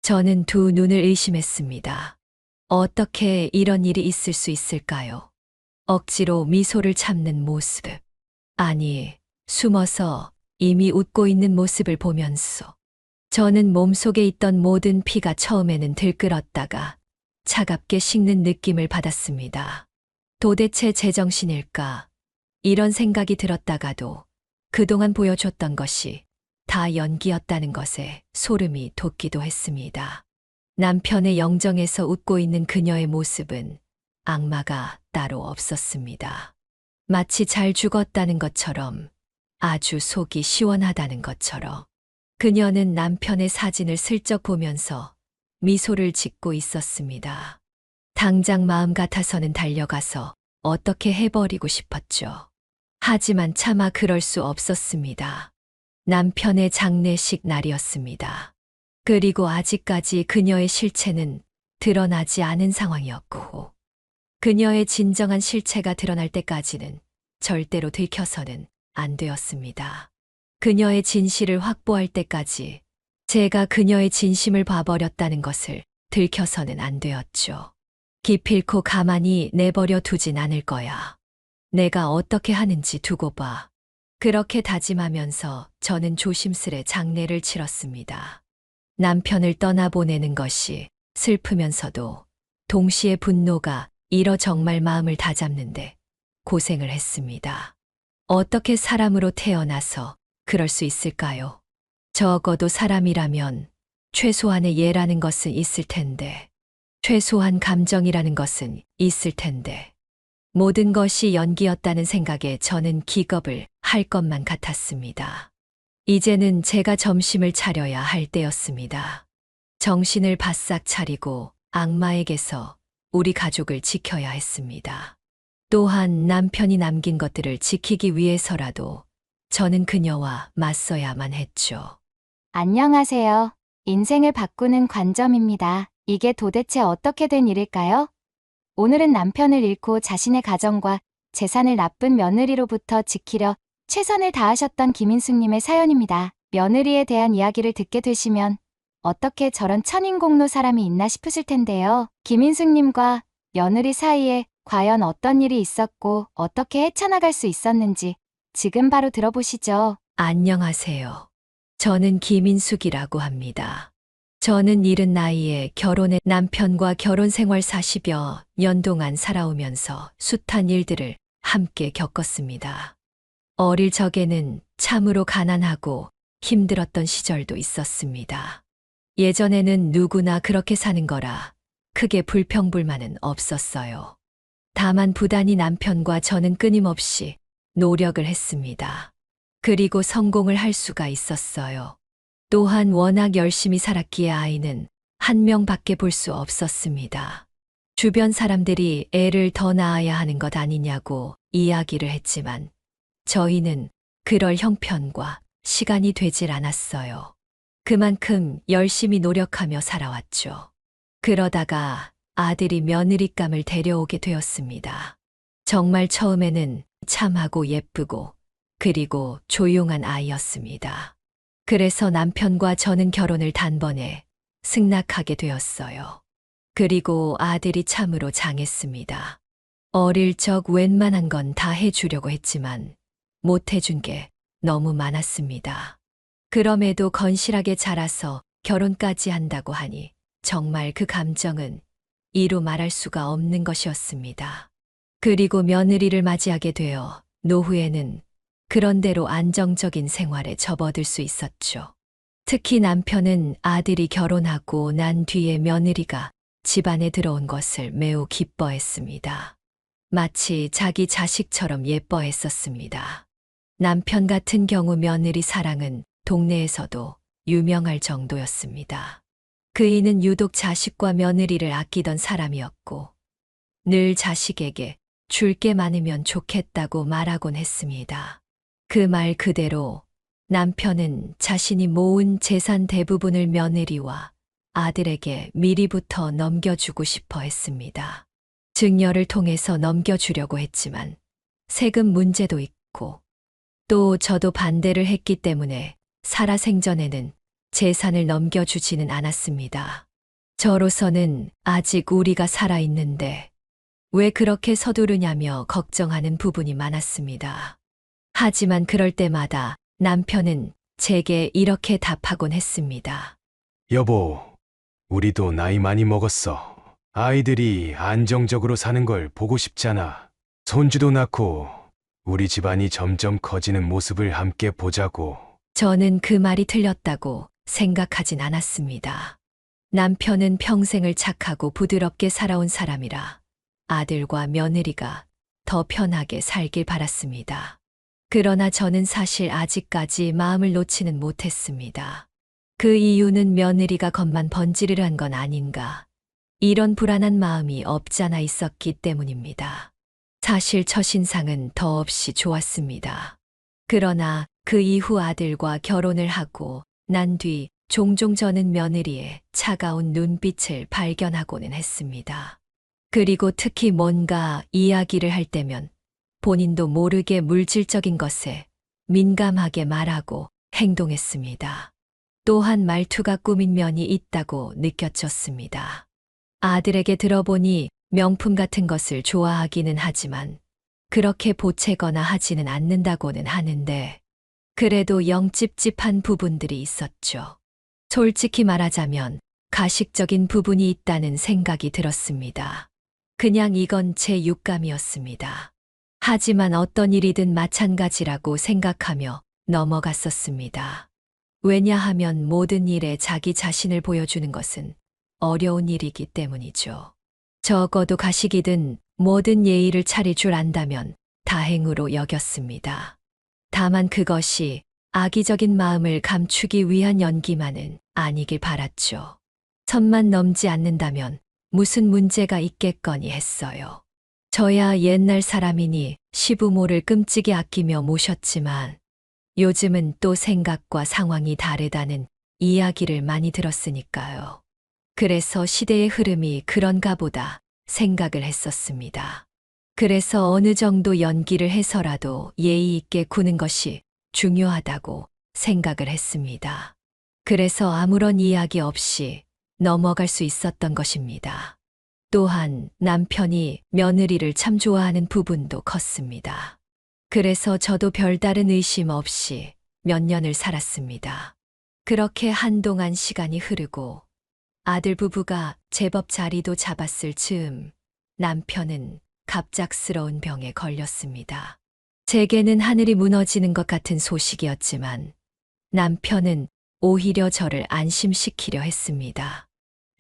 저는 두 눈을 의심했습니다. 어떻게 이런 일이 있을 수 있을까요? 억지로 미소를 참는 모습. 아니, 숨어서 이미 웃고 있는 모습을 보면서 저는 몸속에 있던 모든 피가 처음에는 들끓었다가 차갑게 식는 느낌을 받았습니다. 도대체 제정신일까? 이런 생각이 들었다가도 그동안 보여줬던 것이 다 연기였다는 것에 소름이 돋기도 했습니다. 남편의 영정에서 웃고 있는 그녀의 모습은 악마가 따로 없었습니다. 마치 잘 죽었다는 것처럼, 아주 속이 시원하다는 것처럼. 그녀는 남편의 사진을 슬쩍 보면서 미소를 짓고 있었습니다. 당장 마음 같아서는 달려가서 어떻게 해버리고 싶었죠. 하지만 차마 그럴 수 없었습니다. 남편의 장례식 날이었습니다. 그리고 아직까지 그녀의 실체는 드러나지 않은 상황이었고, 그녀의 진정한 실체가 드러날 때까지는 절대로 들켜서는 안 되었습니다. 그녀의 진실을 확보할 때까지 제가 그녀의 진심을 봐버렸다는 것을 들켜서는 안 되었죠. 기필코 가만히 내버려 두진 않을 거야. 내가 어떻게 하는지 두고 봐. 그렇게 다짐하면서 저는 조심스레 장례를 치렀습니다. 남편을 떠나보내는 것이 슬프면서도 동시에 분노가 일어 정말 마음을 다잡는데 고생을 했습니다. 어떻게 사람으로 태어나서 그럴 수 있을까요? 적어도 사람이라면 최소한의 예라는 것은 있을 텐데, 최소한 감정이라는 것은 있을 텐데, 모든 것이 연기였다는 생각에 저는 기겁을 할 것만 같았습니다. 이제는 제가 점심을 차려야 할 때였습니다. 정신을 바싹 차리고 악마에게서 우리 가족을 지켜야 했습니다. 또한 남편이 남긴 것들을 지키기 위해서라도 저는 그녀와 맞서야만 했죠. 안녕하세요. 인생을 바꾸는 관점입니다. 이게 도대체 어떻게 된 일일까요? 오늘은 남편을 잃고 자신의 가정과 재산을 나쁜 며느리로부터 지키려 최선을 다하셨던 김인숙님의 사연입니다. 며느리에 대한 이야기를 듣게 되시면 어떻게 저런 천인공노 사람이 있나 싶으실 텐데요. 김인숙님과 며느리 사이에 과연 어떤 일이 있었고 어떻게 헤쳐나갈 수 있었는지 지금 바로 들어보시죠. 안녕하세요. 저는 김인숙이라고 합니다. 저는 이른 나이에 결혼해 남편과 결혼 생활 40여 년 동안 살아오면서 숱한 일들을 함께 겪었습니다. 어릴 적에는 참으로 가난하고 힘들었던 시절도 있었습니다. 예전에는 누구나 그렇게 사는 거라 크게 불평불만은 없었어요. 다만 부단히 남편과 저는 끊임없이 노력을 했습니다. 그리고 성공을 할 수가 있었어요. 또한 워낙 열심히 살았기에 아이는 한 명밖에 볼 수 없었습니다. 주변 사람들이 애를 더 낳아야 하는 것 아니냐고 이야기를 했지만 저희는 그럴 형편과 시간이 되질 않았어요. 그만큼 열심히 노력하며 살아왔죠. 그러다가 아들이 며느리감을 데려오게 되었습니다. 정말 처음에는 참하고 예쁘고 그리고 조용한 아이였습니다. 그래서 남편과 저는 결혼을 단번에 승낙하게 되었어요. 그리고 아들이 참으로 장했습니다. 어릴 적 웬만한 건 다 해주려고 했지만 못 해준 게 너무 많았습니다. 그럼에도 건실하게 자라서 결혼까지 한다고 하니 정말 그 감정은 이루 말할 수가 없는 것이었습니다. 그리고 며느리를 맞이하게 되어 노후에는 그런대로 안정적인 생활에 접어들 수 있었죠. 특히 남편은 아들이 결혼하고 난 뒤에 며느리가 집안에 들어온 것을 매우 기뻐했습니다. 마치 자기 자식처럼 예뻐했었습니다. 남편 같은 경우 며느리 사랑은 동네에서도 유명할 정도였습니다. 그이는 유독 자식과 며느리를 아끼던 사람이었고 늘 자식에게 줄 게 많으면 좋겠다고 말하곤 했습니다. 그 말 그대로 남편은 자신이 모은 재산 대부분을 며느리와 아들에게 미리부터 넘겨주고 싶어 했습니다. 증여를 통해서 넘겨주려고 했지만 세금 문제도 있고 또 저도 반대를 했기 때문에 살아생전에는 재산을 넘겨주지는 않았습니다. 저로서는 아직 우리가 살아있는데 왜 그렇게 서두르냐며 걱정하는 부분이 많았습니다. 하지만 그럴 때마다 남편은 제게 이렇게 답하곤 했습니다. 여보, 우리도 나이 많이 먹었어. 아이들이 안정적으로 사는 걸 보고 싶잖아. 손주도 낳고 우리 집안이 점점 커지는 모습을 함께 보자고. 저는 그 말이 틀렸다고 생각하진 않았습니다. 남편은 평생을 착하고 부드럽게 살아온 사람이라 아들과 며느리가 더 편하게 살길 바랐습니다. 그러나 저는 사실 아직까지 마음을 놓지는 못했습니다. 그 이유는 며느리가 겉만 번지르르한 건 아닌가, 이런 불안한 마음이 없잖아 있었기 때문입니다. 사실 첫인상은 더없이 좋았습니다. 그러나 그 이후 아들과 결혼을 하고 난 뒤 종종 저는 며느리의 차가운 눈빛을 발견하고는 했습니다. 그리고 특히 뭔가 이야기를 할 때면 본인도 모르게 물질적인 것에 민감하게 말하고 행동했습니다. 또한 말투가 꾸민 면이 있다고 느껴졌습니다. 아들에게 들어보니 명품 같은 것을 좋아하기는 하지만 그렇게 보채거나 하지는 않는다고는 하는데 그래도 영 찝찝한 부분들이 있었죠. 솔직히 말하자면 가식적인 부분이 있다는 생각이 들었습니다. 그냥 이건 제 육감이었습니다. 하지만 어떤 일이든 마찬가지라고 생각하며 넘어갔었습니다. 왜냐하면 모든 일에 자기 자신을 보여주는 것은 어려운 일이기 때문이죠. 적어도 가식이든 모든 예의를 차릴 줄 안다면 다행으로 여겼습니다. 다만 그것이 악의적인 마음을 감추기 위한 연기만은 아니길 바랐죠. 선만 넘지 않는다면 무슨 문제가 있겠거니 했어요. 저야 옛날 사람이니 시부모를 끔찍이 아끼며 모셨지만 요즘은 또 생각과 상황이 다르다는 이야기를 많이 들었으니까요. 그래서 시대의 흐름이 그런가 보다 생각을 했었습니다. 그래서 어느 정도 연기를 해서라도 예의 있게 구는 것이 중요하다고 생각을 했습니다. 그래서 아무런 이야기 없이 넘어갈 수 있었던 것입니다. 또한 남편이 며느리를 참 좋아하는 부분도 컸습니다. 그래서 저도 별다른 의심 없이 몇 년을 살았습니다. 그렇게 한동안 시간이 흐르고 아들 부부가 제법 자리도 잡았을 즈음 남편은 갑작스러운 병에 걸렸습니다. 제게는 하늘이 무너지는 것 같은 소식이었지만 남편은 오히려 저를 안심시키려 했습니다.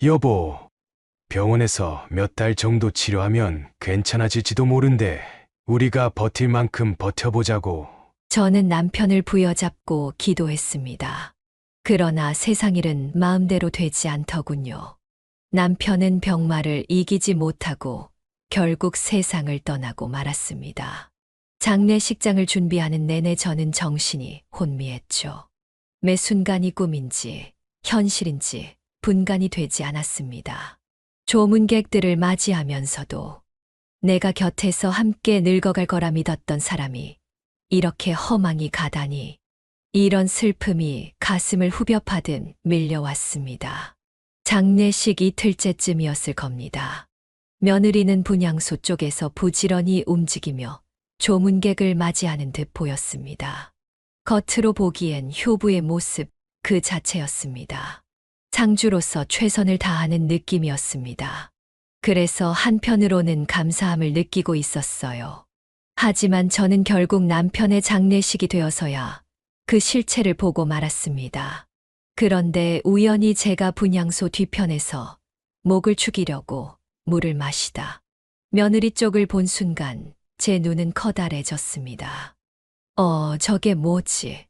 여보, 병원에서 몇 달 정도 치료하면 괜찮아질지도 모른대. 우리가 버틸 만큼 버텨보자고. 저는 남편을 부여잡고 기도했습니다. 그러나 세상 일은 마음대로 되지 않더군요. 남편은 병마를 이기지 못하고 결국 세상을 떠나고 말았습니다. 장례식장을 준비하는 내내 저는 정신이 혼미했죠. 매 순간이 꿈인지 현실인지 분간이 되지 않았습니다. 조문객들을 맞이하면서도 내가 곁에서 함께 늙어갈 거라 믿었던 사람이 이렇게 허망히 가다니, 이런 슬픔이 가슴을 후벼 파듯 밀려왔습니다. 장례식 이틀째쯤이었을 겁니다. 며느리는 분향소 쪽에서 부지런히 움직이며 조문객을 맞이하는 듯 보였습니다. 겉으로 보기엔 효부의 모습 그 자체였습니다. 상주로서 최선을 다하는 느낌이었습니다. 그래서 한편으로는 감사함을 느끼고 있었어요. 하지만 저는 결국 남편의 장례식이 되어서야 그 실체를 보고 말았습니다. 그런데 우연히 제가 분향소 뒤편에서 목을 축이려고 물을 마시다 며느리 쪽을 본 순간 제 눈은 커다래졌습니다. 저게 뭐지?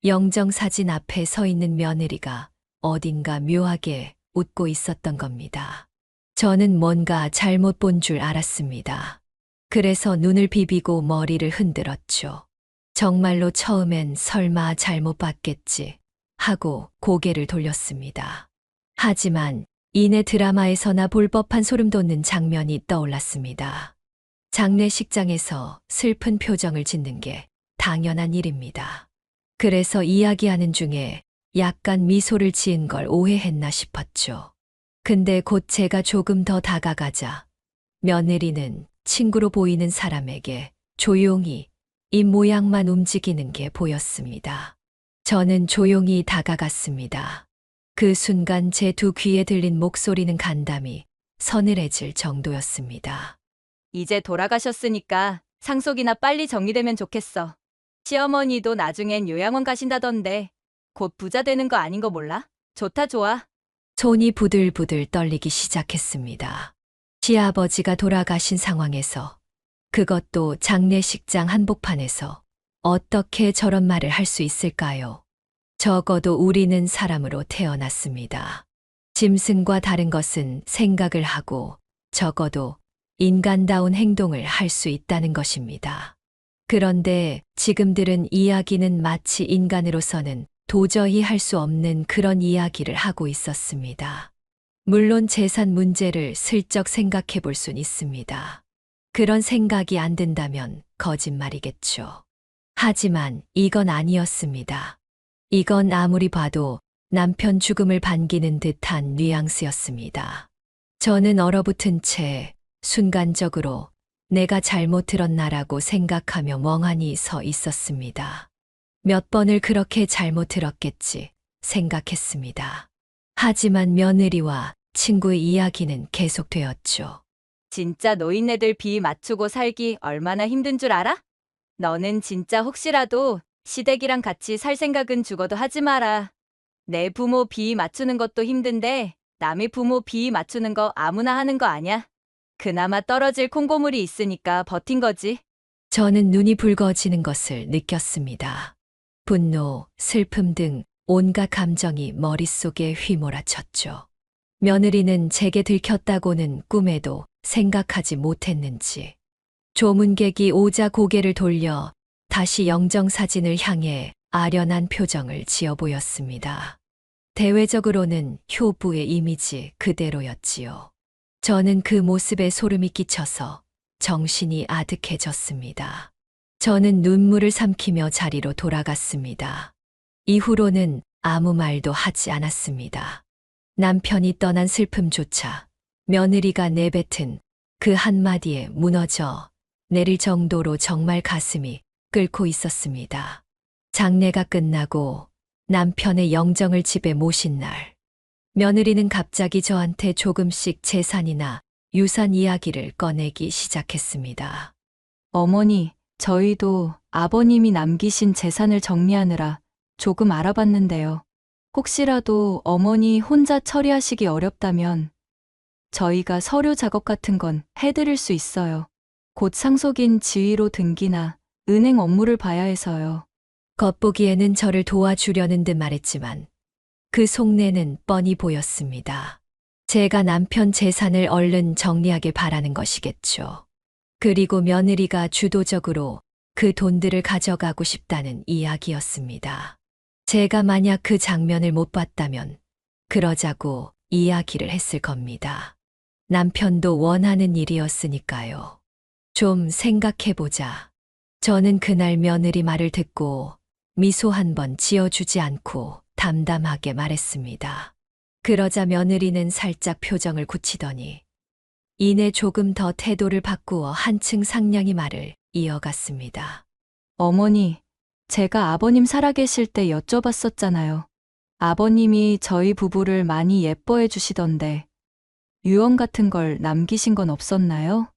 영정사진 앞에 서 있는 며느리가 어딘가 묘하게 웃고 있었던 겁니다. 저는 뭔가 잘못 본 줄 알았습니다. 그래서 눈을 비비고 머리를 흔들었죠. 정말로 처음엔 설마 잘못 봤겠지 하고 고개를 돌렸습니다. 하지만 이내 드라마에서나 볼 법한 소름 돋는 장면이 떠올랐습니다. 장례식장에서 슬픈 표정을 짓는 게 당연한 일입니다. 그래서 이야기하는 중에 약간 미소를 지은 걸 오해했나 싶었죠. 근데 곧 제가 조금 더 다가가자 며느리는 친구로 보이는 사람에게 조용히 입 모양만 움직이는 게 보였습니다. 저는 조용히 다가갔습니다. 그 순간 제 두 귀에 들린 목소리는 간담이 서늘해질 정도였습니다. 이제 돌아가셨으니까 상속이나 빨리 정리되면 좋겠어. 시어머니도 나중엔 요양원 가신다던데 곧 부자 되는 거 아닌 거 몰라? 좋다 좋아. 손이 부들부들 떨리기 시작했습니다. 시아버지가 돌아가신 상황에서 그것도 장례식장 한복판에서 어떻게 저런 말을 할 수 있을까요? 적어도 우리는 사람으로 태어났습니다. 짐승과 다른 것은 생각을 하고 적어도 인간다운 행동을 할 수 있다는 것입니다. 그런데 지금 들은 이야기는 마치 인간으로서는 도저히 할 수 없는 그런 이야기를 하고 있었습니다. 물론 재산 문제를 슬쩍 생각해 볼 순 있습니다. 그런 생각이 안 든다면 거짓말이겠죠. 하지만 이건 아니었습니다. 이건 아무리 봐도 남편 죽음을 반기는 듯한 뉘앙스였습니다. 저는 얼어붙은 채 순간적으로 내가 잘못 들었나라고 생각하며 멍하니 서 있었습니다. 몇 번을 그렇게 잘못 들었겠지 생각했습니다. 하지만 며느리와 친구의 이야기는 계속되었죠. 진짜 노인네들 비 맞추고 살기 얼마나 힘든 줄 알아? 너는 진짜 혹시라도 시댁이랑 같이 살 생각은 죽어도 하지 마라. 내 부모 비 맞추는 것도 힘든데 남의 부모 비 맞추는 거 아무나 하는 거 아냐? 그나마 떨어질 콩고물이 있으니까 버틴 거지. 저는 눈이 붉어지는 것을 느꼈습니다. 분노, 슬픔 등 온갖 감정이 머릿속에 휘몰아쳤죠. 며느리는 제게 들켰다고는 꿈에도 생각하지 못했는지 조문객이 오자 고개를 돌려 다시 영정사진을 향해 아련한 표정을 지어 보였습니다. 대외적으로는 효부의 이미지 그대로였지요. 저는 그 모습에 소름이 끼쳐서 정신이 아득해졌습니다. 저는 눈물을 삼키며 자리로 돌아갔습니다. 이후로는 아무 말도 하지 않았습니다. 남편이 떠난 슬픔조차 며느리가 내뱉은 그 한마디에 무너져 내릴 정도로 정말 가슴이 끓고 있었습니다. 장례가 끝나고 남편의 영정을 집에 모신 날, 며느리는 갑자기 저한테 조금씩 재산이나 유산 이야기를 꺼내기 시작했습니다. 어머니, 저희도 아버님이 남기신 재산을 정리하느라 조금 알아봤는데요. 혹시라도 어머니 혼자 처리하시기 어렵다면 저희가 서류 작업 같은 건 해드릴 수 있어요. 곧 상속인 지위로 등기나 은행 업무를 봐야 해서요. 겉보기에는 저를 도와주려는 듯 말했지만 그 속내는 뻔히 보였습니다. 제가 남편 재산을 얼른 정리하길 바라는 것이겠죠. 그리고 며느리가 주도적으로 그 돈들을 가져가고 싶다는 이야기였습니다. 제가 만약 그 장면을 못 봤다면 그러자고 이야기를 했을 겁니다. 남편도 원하는 일이었으니까요. 좀 생각해보자. 저는 그날 며느리 말을 듣고 미소 한 번 지어주지 않고 담담하게 말했습니다. 그러자 며느리는 살짝 표정을 굳히더니 이내 조금 더 태도를 바꾸어 한층 상냥히 말을 이어갔습니다. 어머니, 제가 아버님 살아계실 때 여쭤봤었잖아요. 아버님이 저희 부부를 많이 예뻐해 주시던데 유언 같은 걸 남기신 건 없었나요?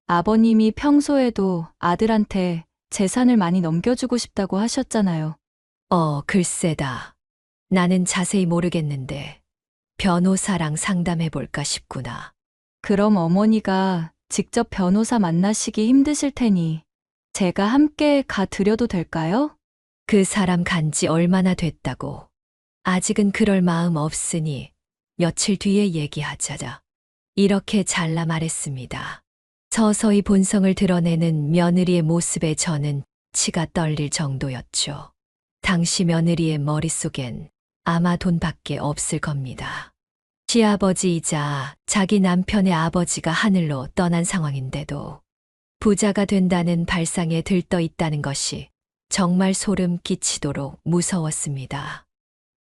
아버님이 평소에도 아들한테 재산을 많이 넘겨주고 싶다고 하셨잖아요. 글쎄다. 나는 자세히 모르겠는데 변호사랑 상담해볼까 싶구나. 그럼 어머니가 직접 변호사 만나시기 힘드실 테니 제가 함께 가드려도 될까요? 그 사람 간지 얼마나 됐다고. 아직은 그럴 마음 없으니 며칠 뒤에 얘기하자자. 이렇게 잘라 말했습니다. 서서히 본성을 드러내는 며느리의 모습에 저는 치가 떨릴 정도였죠. 당시 며느리의 머릿속엔 아마 돈밖에 없을 겁니다. 시아버지이자 자기 남편의 아버지가 하늘로 떠난 상황인데도 부자가 된다는 발상에 들떠 있다는 것이 정말 소름 끼치도록 무서웠습니다.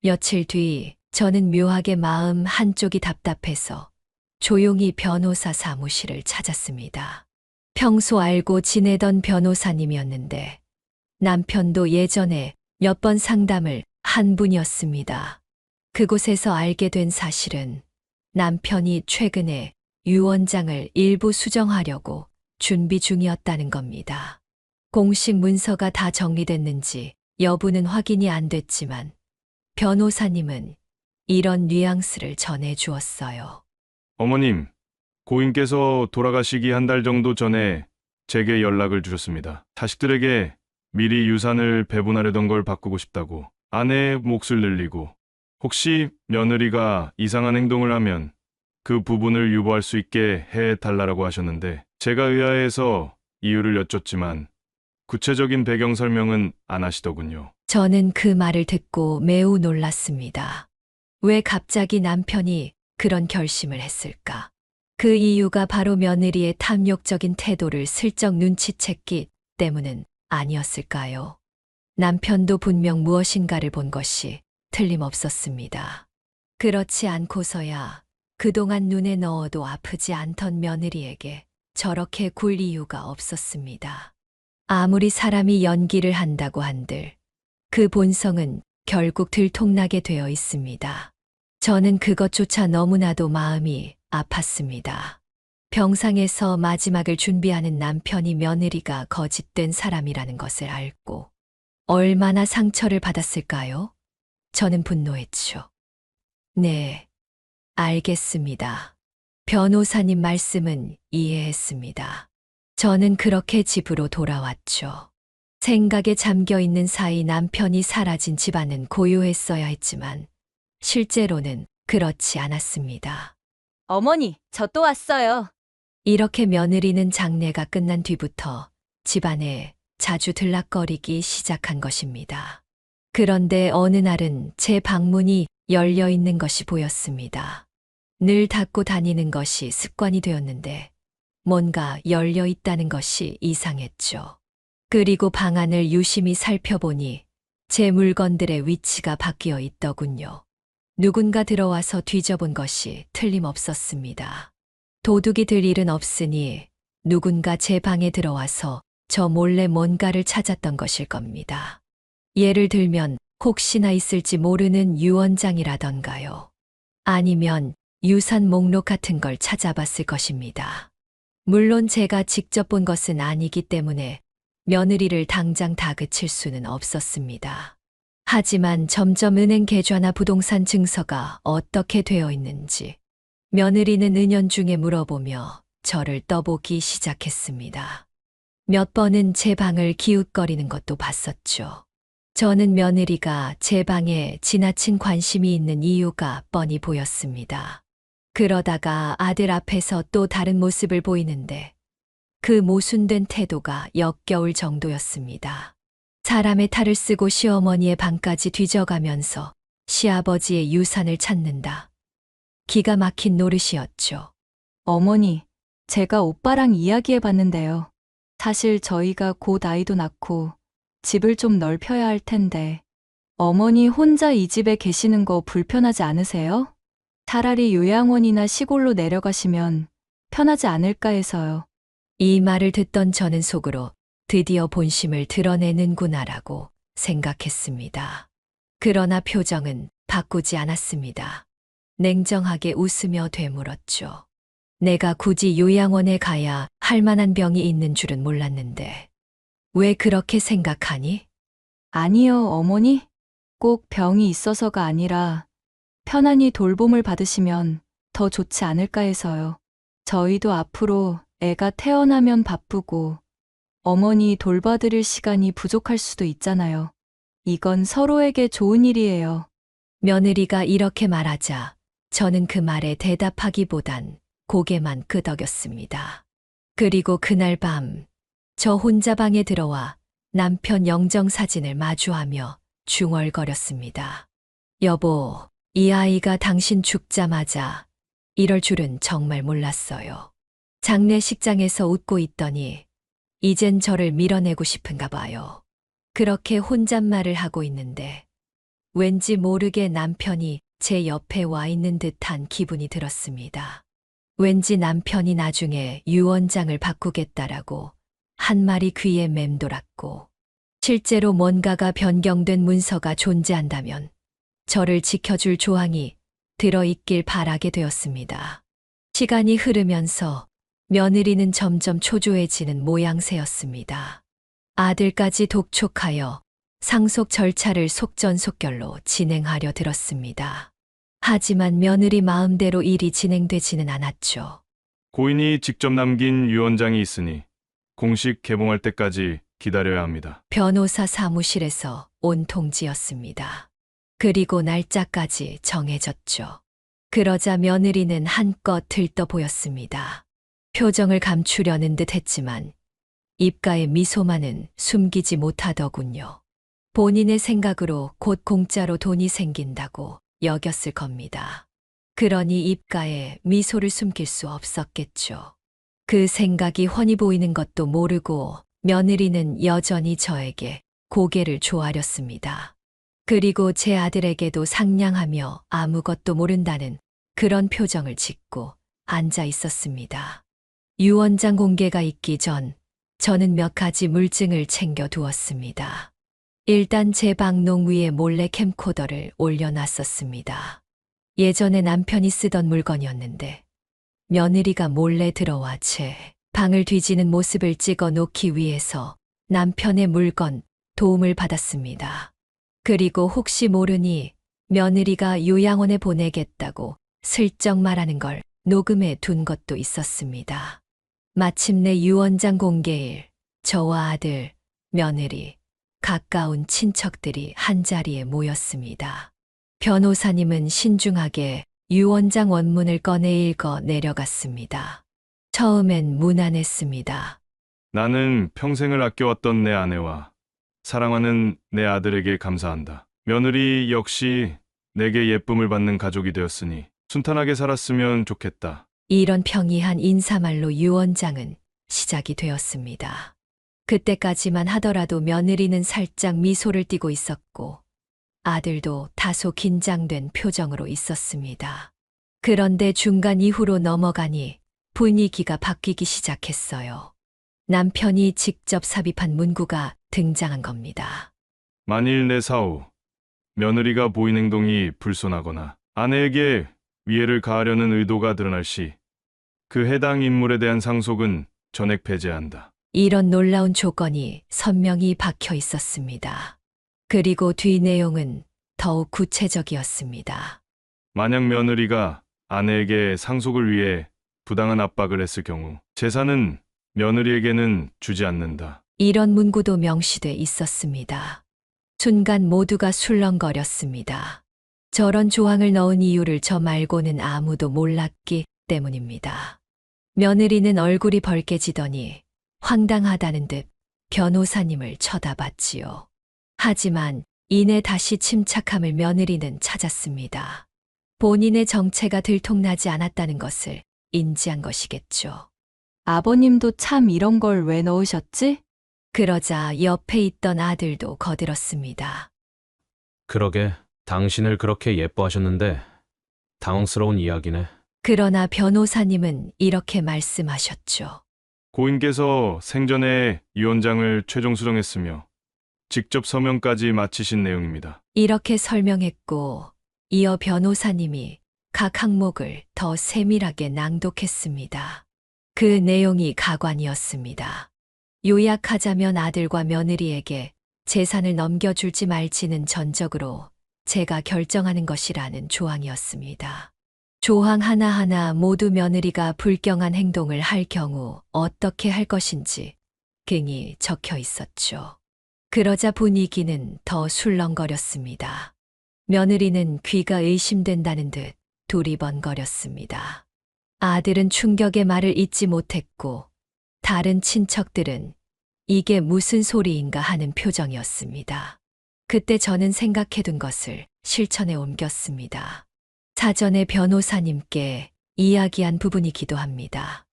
며칠 뒤 저는 묘하게 마음 한쪽이 답답해서 조용히 변호사 사무실을 찾았습니다. 평소 알고 지내던 변호사님이었는데 남편도 예전에 몇 번 상담을 한 분이었습니다. 그곳에서 알게 된 사실은 남편이 최근에 유언장을 일부 수정하려고 준비 중이었다는 겁니다. 공식 문서가 다 정리됐는지 여부는 확인이 안 됐지만 변호사님은 이런 뉘앙스를 전해 주었어요. 어머님, 고인께서 돌아가시기 한 달 정도 전에 제게 연락을 주셨습니다. 자식들에게 미리 유산을 배분하려던 걸 바꾸고 싶다고, 아내의 몫을 늘리고, 혹시 며느리가 이상한 행동을 하면 그 부분을 유보할 수 있게 해달라고 하셨는데, 제가 의아해서 이유를 여쭙지만 구체적인 배경 설명은 안 하시더군요. 저는 그 말을 듣고 매우 놀랐습니다. 왜 갑자기 남편이 그런 결심을 했을까? 그 이유가 바로 며느리의 탐욕적인 태도를 슬쩍 눈치챘기 때문은 아니었을까요? 남편도 분명 무엇인가를 본 것이 틀림없었습니다. 그렇지 않고서야 그동안 눈에 넣어도 아프지 않던 며느리에게 저렇게 굴 이유가 없었습니다. 아무리 사람이 연기를 한다고 한들 그 본성은 결국 들통나게 되어 있습니다. 저는 그것조차 너무나도 마음이 아팠습니다. 병상에서 마지막을 준비하는 남편이 며느리가 거짓된 사람이라는 것을 알고 얼마나 상처를 받았을까요? 저는 분노했죠. 네, 알겠습니다. 변호사님 말씀은 이해했습니다. 저는 그렇게 집으로 돌아왔죠. 생각에 잠겨 있는 사이 남편이 사라진 집안은 고요했어야 했지만 실제로는 그렇지 않았습니다. 어머니, 저 또 왔어요. 이렇게 며느리는 장례가 끝난 뒤부터 집안에 자주 들락거리기 시작한 것입니다. 그런데 어느 날은 제 방문이 열려 있는 것이 보였습니다. 늘 닫고 다니는 것이 습관이 되었는데 뭔가 열려 있다는 것이 이상했죠. 그리고 방 안을 유심히 살펴보니 제 물건들의 위치가 바뀌어 있더군요. 누군가 들어와서 뒤져본 것이 틀림없었습니다. 도둑이 들 일은 없으니 누군가 제 방에 들어와서 저 몰래 뭔가를 찾았던 것일 겁니다. 예를 들면 혹시나 있을지 모르는 유언장이라던가요. 아니면 유산 목록 같은 걸 찾아봤을 것입니다. 물론 제가 직접 본 것은 아니기 때문에 며느리를 당장 다그칠 수는 없었습니다. 하지만 점점 은행 계좌나 부동산 증서가 어떻게 되어 있는지 며느리는 은연중에 물어보며 저를 떠보기 시작했습니다. 몇 번은 제 방을 기웃거리는 것도 봤었죠. 저는 며느리가 제 방에 지나친 관심이 있는 이유가 뻔히 보였습니다. 그러다가 아들 앞에서 또 다른 모습을 보이는데 그 모순된 태도가 역겨울 정도였습니다. 사람의 탈을 쓰고 시어머니의 방까지 뒤져가면서 시아버지의 유산을 찾는다. 기가 막힌 노릇이었죠. 어머니, 제가 오빠랑 이야기해 봤는데요. 사실 저희가 곧 아이도 낳고 집을 좀 넓혀야 할 텐데 어머니 혼자 이 집에 계시는 거 불편하지 않으세요? 차라리 요양원이나 시골로 내려가시면 편하지 않을까 해서요. 이 말을 듣던 저는 속으로 드디어 본심을 드러내는구나라고 생각했습니다. 그러나 표정은 바꾸지 않았습니다. 냉정하게 웃으며 되물었죠. 내가 굳이 요양원에 가야 할 만한 병이 있는 줄은 몰랐는데 왜 그렇게 생각하니? 아니요, 어머니. 꼭 병이 있어서가 아니라 편안히 돌봄을 받으시면 더 좋지 않을까 해서요. 저희도 앞으로 애가 태어나면 바쁘고 어머니 돌봐드릴 시간이 부족할 수도 있잖아요. 이건 서로에게 좋은 일이에요. 며느리가 이렇게 말하자 저는 그 말에 대답하기보단 고개만 끄덕였습니다. 그리고 그날 밤 저 혼자 방에 들어와 남편 영정사진을 마주하며 중얼거렸습니다. 여보, 이 아이가 당신 죽자마자 이럴 줄은 정말 몰랐어요. 장례식장에서 웃고 있더니 이젠 저를 밀어내고 싶은가 봐요. 그렇게 혼잣말을 하고 있는데 왠지 모르게 남편이 제 옆에 와 있는 듯한 기분이 들었습니다. 왠지 남편이 나중에 유언장을 바꾸겠다라고 한 말이 귀에 맴돌았고, 실제로 뭔가가 변경된 문서가 존재한다면 저를 지켜줄 조항이 들어있길 바라게 되었습니다. 시간이 흐르면서 며느리는 점점 초조해지는 모양새였습니다. 아들까지 독촉하여 상속 절차를 속전속결로 진행하려 들었습니다. 하지만 며느리 마음대로 일이 진행되지는 않았죠. 고인이 직접 남긴 유언장이 있으니 공식 개봉할 때까지 기다려야 합니다. 변호사 사무실에서 온 통지였습니다. 그리고 날짜까지 정해졌죠. 그러자 며느리는 한껏 들떠 보였습니다. 표정을 감추려는 듯 했지만 입가의 미소만은 숨기지 못하더군요. 본인의 생각으로 곧 공짜로 돈이 생긴다고 여겼을 겁니다. 그러니 입가에 미소를 숨길 수 없었겠죠. 그 생각이 훤히 보이는 것도 모르고 며느리는 여전히 저에게 고개를 조아렸습니다. 그리고 제 아들에게도 상냥하며 아무것도 모른다는 그런 표정을 짓고 앉아 있었습니다. 유언장 공개가 있기 전 저는 몇 가지 물증을 챙겨 두었습니다. 일단 제 방농 위에 몰래 캠코더를 올려놨었습니다. 예전에 남편이 쓰던 물건이었는데 며느리가 몰래 들어와 제 방을 뒤지는 모습을 찍어 놓기 위해서 남편의 물건 도움을 받았습니다. 그리고 혹시 모르니 며느리가 요양원에 보내겠다고 슬쩍 말하는 걸 녹음해 둔 것도 있었습니다. 마침내 유언장 공개일, 저와 아들, 며느리, 가까운 친척들이 한자리에 모였습니다. 변호사님은 신중하게 유언장 원문을 꺼내 읽어 내려갔습니다. 처음엔 무난했습니다. 나는 평생을 아껴왔던 내 아내와 사랑하는 내 아들에게 감사한다. 며느리 역시 내게 예쁨을 받는 가족이 되었으니 순탄하게 살았으면 좋겠다. 이런 평이한 인사말로 유언장은 시작이 되었습니다. 그때까지만 하더라도 며느리는 살짝 미소를 띠고 있었고 아들도 다소 긴장된 표정으로 있었습니다. 그런데 중간 이후로 넘어가니 분위기가 바뀌기 시작했어요. 남편이 직접 삽입한 문구가 등장한 겁니다. 만일 내 사후 며느리가 보인 행동이 불손하거나 아내에게 위해를 가하려는 의도가 드러날 시 그 해당 인물에 대한 상속은 전액 배제한다. 이런 놀라운 조건이 선명히 박혀 있었습니다. 그리고 뒤 내용은 더욱 구체적이었습니다. 만약 며느리가 아내에게 상속을 위해 부당한 압박을 했을 경우 재산은 며느리에게는 주지 않는다. 이런 문구도 명시돼 있었습니다. 순간 모두가 술렁거렸습니다. 저런 조항을 넣은 이유를 저 말고는 아무도 몰랐기 때문입니다. 며느리는 얼굴이 벌개지더니 황당하다는 듯 변호사님을 쳐다봤지요. 하지만 이내 다시 침착함을 며느리는 찾았습니다. 본인의 정체가 들통나지 않았다는 것을 인지한 것이겠죠. 아버님도 참 이런 걸 왜 넣으셨지? 그러자 옆에 있던 아들도 거들었습니다. 그러게, 당신을 그렇게 예뻐하셨는데 당황스러운 이야기네. 그러나 변호사님은 이렇게 말씀하셨죠. 고인께서 생전에 유언장을 최종 수정했으며 직접 서명까지 마치신 내용입니다. 이렇게 설명했고 이어 변호사님이 각 항목을 더 세밀하게 낭독했습니다. 그 내용이 가관이었습니다. 요약하자면 아들과 며느리에게 재산을 넘겨줄지 말지는 전적으로 제가 결정하는 것이라는 조항이었습니다. 조항 하나하나 모두 며느리가 불경한 행동을 할 경우 어떻게 할 것인지 긍이 적혀 있었죠. 그러자 분위기는 더 술렁거렸습니다. 며느리는 귀가 의심된다는 듯 두리번거렸습니다. 아들은 충격의 말을 잇지 못했고 다른 친척들은 이게 무슨 소리인가 하는 표정이었습니다. 그때 저는 생각해둔 것을 실천에 옮겼습니다. 사전에 변호사님께 이야기한 부분이기도 합니다.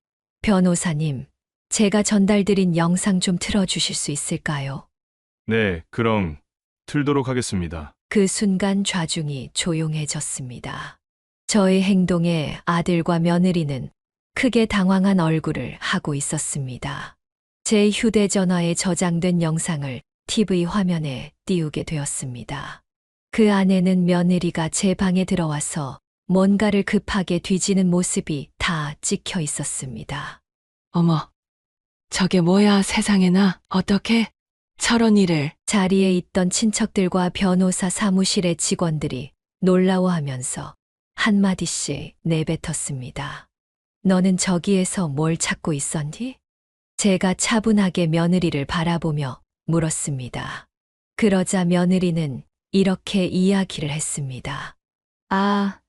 변호사님, 제가 전달드린 영상 좀 틀어주실 수 있을까요? 네, 그럼 틀도록 하겠습니다. 그 순간 좌중이 조용해졌습니다. 저의 행동에 아들과 며느리는 크게 당황한 얼굴을 하고 있었습니다. 제 휴대전화에 저장된 영상을 TV 화면에 띄우게 되었습니다. 그 안에는 며느리가 제 방에 들어와서 뭔가를 급하게 뒤지는 모습이 다 찍혀 있었습니다. 어머, 저게 뭐야 세상에나 어떻게 저런 일을. 자리에 있던 친척들과 변호사 사무실의 직원들이 놀라워하면서 한마디씩 내뱉었습니다. 너는 저기에서 뭘 찾고 있었니? 제가 차분하게 며느리를 바라보며 물었습니다. 그러자 며느리는 이렇게 이야기를 했습니다. 아,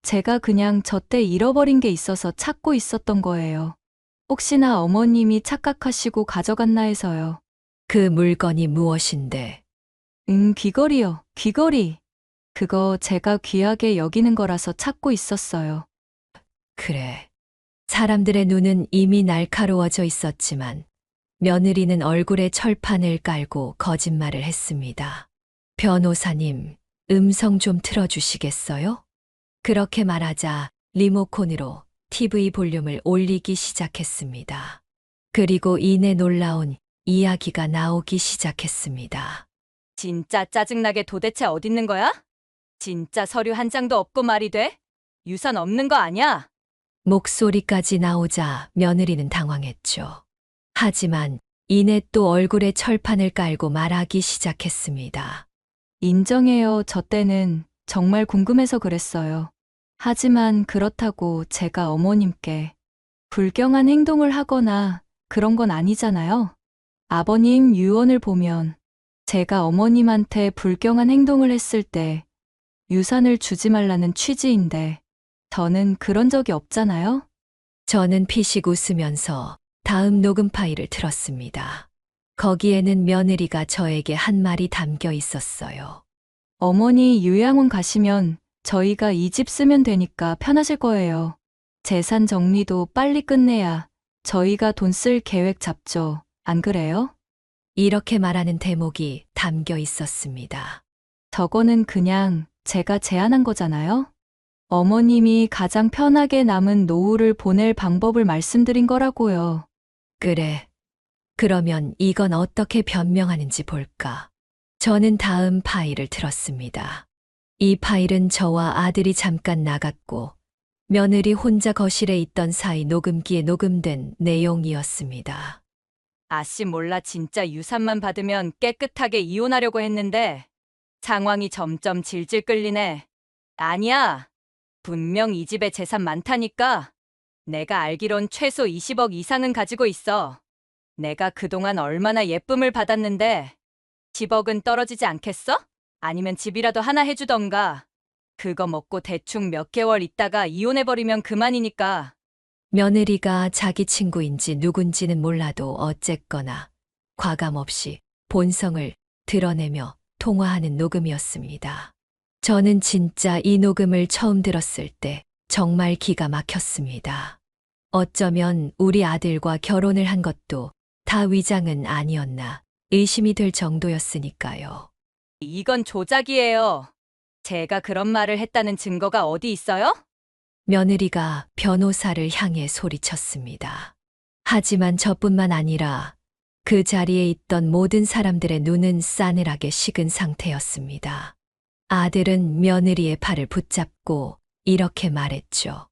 제가 그냥 저 때 잃어버린 게 있어서 찾고 있었던 거예요. 혹시나 어머님이 착각하시고 가져갔나 해서요. 그 물건이 무엇인데? 귀걸이요. 귀걸이. 그거 제가 귀하게 여기는 거라서 찾고 있었어요. 그래. 사람들의 눈은 이미 날카로워져 있었지만 며느리는 얼굴에 철판을 깔고 거짓말을 했습니다. 변호사님, 음성 좀 틀어주시겠어요? 그렇게 말하자 리모컨으로 TV 볼륨을 올리기 시작했습니다. 그리고 이내 놀라운 이야기가 나오기 시작했습니다. 진짜 짜증나게 도대체 어딨는 거야? 진짜 서류 한 장도 없고 말이 돼? 유산 없는 거 아니야? 목소리까지 나오자 며느리는 당황했죠. 하지만 이내 또 얼굴에 철판을 깔고 말하기 시작했습니다. 인정해요. 저 때는 정말 궁금해서 그랬어요. 하지만 그렇다고 제가 어머님께 불경한 행동을 하거나 그런 건 아니잖아요. 아버님 유언을 보면 제가 어머님한테 불경한 행동을 했을 때 유산을 주지 말라는 취지인데 저는 그런 적이 없잖아요. 저는 피식 웃으면서 다음 녹음 파일을 틀었습니다. 거기에는 며느리가 저에게 한 말이 담겨 있었어요. 어머니 요양원 가시면 저희가 이 집 쓰면 되니까 편하실 거예요. 재산 정리도 빨리 끝내야 저희가 돈 쓸 계획 잡죠. 안 그래요? 이렇게 말하는 대목이 담겨 있었습니다. 저거는 그냥 제가 제안한 거잖아요. 어머님이 가장 편하게 남은 노후를 보낼 방법을 말씀드린 거라고요. 그래. 그러면 이건 어떻게 변명하는지 볼까? 저는 다음 파일을 틀었습니다. 이 파일은 저와 아들이 잠깐 나갔고 며느리 혼자 거실에 있던 사이 녹음기에 녹음된 내용이었습니다. 아씨 몰라 진짜 유산만 받으면 깨끗하게 이혼하려고 했는데 상황이 점점 질질 끌리네. 아니야. 분명 이 집에 재산 많다니까. 내가 알기론 최소 20억 이상은 가지고 있어. 내가 그동안 얼마나 예쁨을 받았는데 10억은 떨어지지 않겠어? 아니면 집이라도 하나 해주던가. 그거 먹고 대충 몇 개월 있다가 이혼해버리면 그만이니까. 며느리가 자기 친구인지 누군지는 몰라도 어쨌거나 과감 없이 본성을 드러내며 통화하는 녹음이었습니다. 저는 진짜 이 녹음을 처음 들었을 때 정말 기가 막혔습니다. 어쩌면 우리 아들과 결혼을 한 것도 다 위장은 아니었나 의심이 될 정도였으니까요. 이건 조작이에요. 제가 그런 말을 했다는 증거가 어디 있어요? 며느리가 변호사를 향해 소리쳤습니다. 하지만 저뿐만 아니라 그 자리에 있던 모든 사람들의 눈은 싸늘하게 식은 상태였습니다. 아들은 며느리의 팔을 붙잡고 이렇게 말했죠.